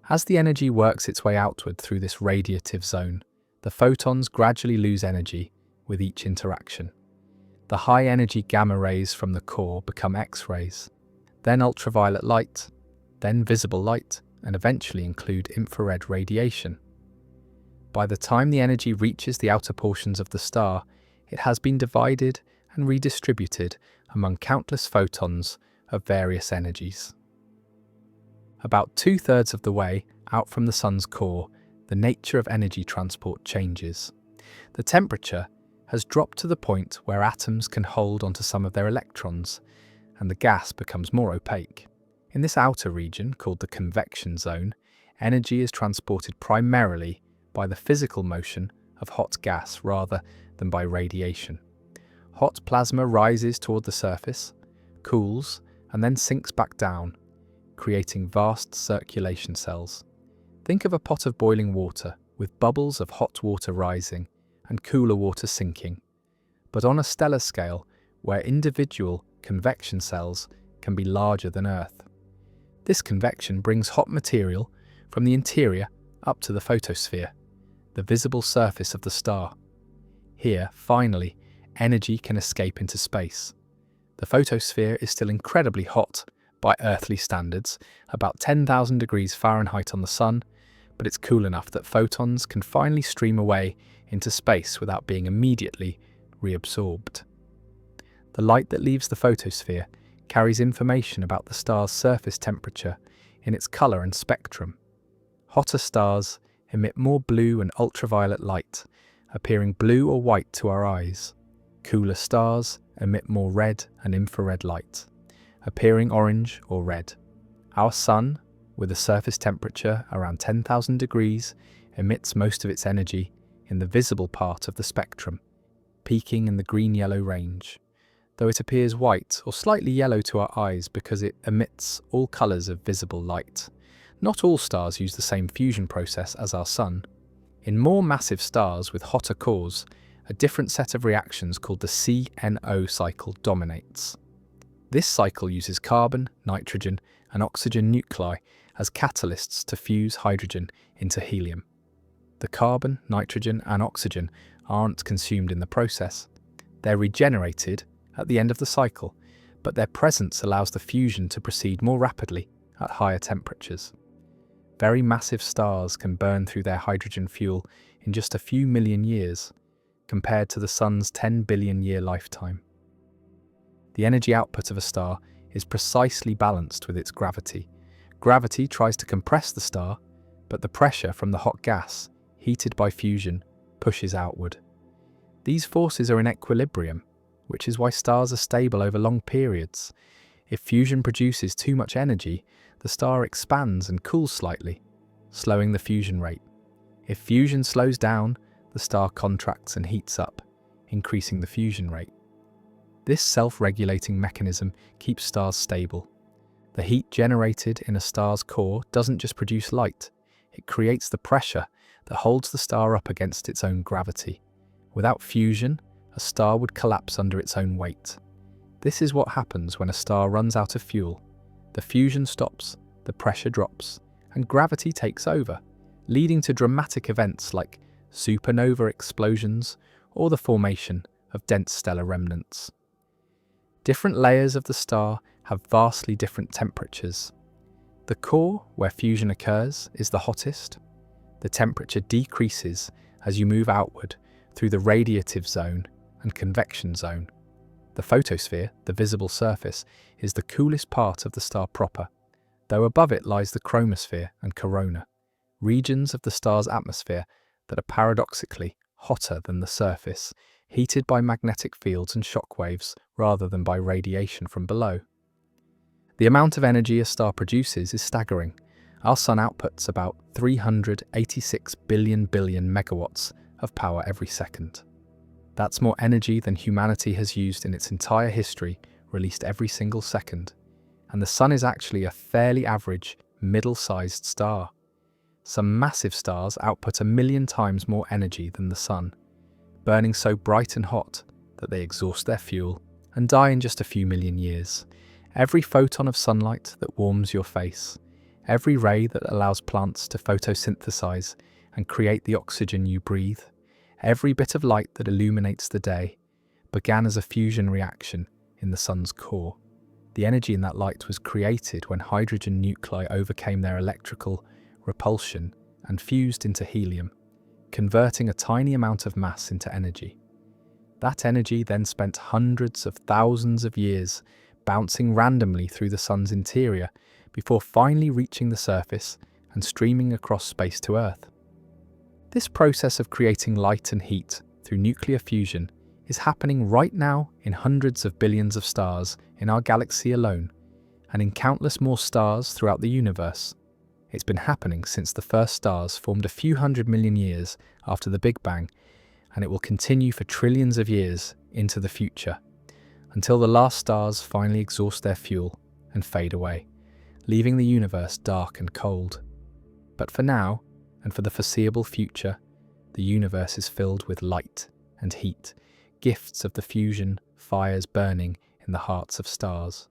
As the energy works its way outward through this radiative zone, the photons gradually lose energy with each interaction. The high-energy gamma rays from the core become X-rays, then ultraviolet light, then visible light, and eventually include infrared radiation. By the time the energy reaches the outer portions of the star, it has been divided and redistributed among countless photons of various energies. About 2/3 of the way out from the Sun's core, the nature of energy transport changes. The temperature has dropped to the point where atoms can hold onto some of their electrons, and the gas becomes more opaque. In this outer region, called the convection zone, energy is transported primarily by the physical motion of hot gas rather than by radiation. Hot plasma rises toward the surface, cools, and then sinks back down, creating vast circulation cells. Think of a pot of boiling water with bubbles of hot water rising and cooler water sinking, but on a stellar scale where individual convection cells can be larger than Earth. This convection brings hot material from the interior up to the photosphere, the visible surface of the star. Here, finally, energy can escape into space. The photosphere is still incredibly hot by earthly standards, about 10,000 degrees Fahrenheit on the Sun, but it's cool enough that photons can finally stream away into space without being immediately reabsorbed. The light that leaves the photosphere carries information about the star's surface temperature in its colour and spectrum. Hotter stars emit more blue and ultraviolet light, appearing blue or white to our eyes. Cooler stars emit more red and infrared light, appearing orange or red. Our Sun, with a surface temperature around 10,000 degrees, emits most of its energy in the visible part of the spectrum, peaking in the green-yellow range, though it appears white or slightly yellow to our eyes because it emits all colours of visible light. Not all stars use the same fusion process as our Sun. In more massive stars with hotter cores, a different set of reactions called the CNO cycle dominates. This cycle uses carbon, nitrogen, and oxygen nuclei as catalysts to fuse hydrogen into helium. The carbon, nitrogen, and oxygen aren't consumed in the process. They're regenerated at the end of the cycle, but their presence allows the fusion to proceed more rapidly at higher temperatures. Very massive stars can burn through their hydrogen fuel in just a few million years, compared to the Sun's 10 billion year lifetime. The energy output of a star is precisely balanced with its gravity. Gravity tries to compress the star, but the pressure from the hot gas, heated by fusion, pushes outward. These forces are in equilibrium, which is why stars are stable over long periods. If fusion produces too much energy, the star expands and cools slightly, slowing the fusion rate. If fusion slows down, the star contracts and heats up, increasing the fusion rate. This self-regulating mechanism keeps stars stable. The heat generated in a star's core doesn't just produce light, it creates the pressure that holds the star up against its own gravity. Without fusion, a star would collapse under its own weight. This is what happens when a star runs out of fuel. The fusion stops, the pressure drops, and gravity takes over, leading to dramatic events like supernova explosions or the formation of dense stellar remnants. Different layers of the star have vastly different temperatures. The core, where fusion occurs, is the hottest. The temperature decreases as you move outward through the radiative zone and convection zone. The photosphere, the visible surface, is the coolest part of the star proper, though above it lies the chromosphere and corona, regions of the star's atmosphere that are paradoxically hotter than the surface, heated by magnetic fields and shock waves rather than by radiation from below. The amount of energy a star produces is staggering. Our Sun outputs about 386 billion megawatts of power every second. That's more energy than humanity has used in its entire history, released every single second. And the Sun is actually a fairly average, middle-sized star. Some massive stars output 1 million times more energy than the Sun, burning so bright and hot that they exhaust their fuel and die in just a few million years. Every photon of sunlight that warms your face, every ray that allows plants to photosynthesize and create the oxygen you breathe, every bit of light that illuminates the day, began as a fusion reaction in the Sun's core. The energy in that light was created when hydrogen nuclei overcame their electrical repulsion and fused into helium, converting a tiny amount of mass into energy. That energy then spent hundreds of thousands of years bouncing randomly through the Sun's interior before finally reaching the surface and streaming across space to Earth. This process of creating light and heat through nuclear fusion is happening right now in hundreds of billions of stars in our galaxy alone, and in countless more stars throughout the universe. It's been happening since the first stars formed a few 100 million years after the Big Bang, and it will continue for trillions of years into the future, until the last stars finally exhaust their fuel and fade away, leaving the universe dark and cold. But for now, and for the foreseeable future, the universe is filled with light and heat, gifts of the fusion fires burning in the hearts of stars.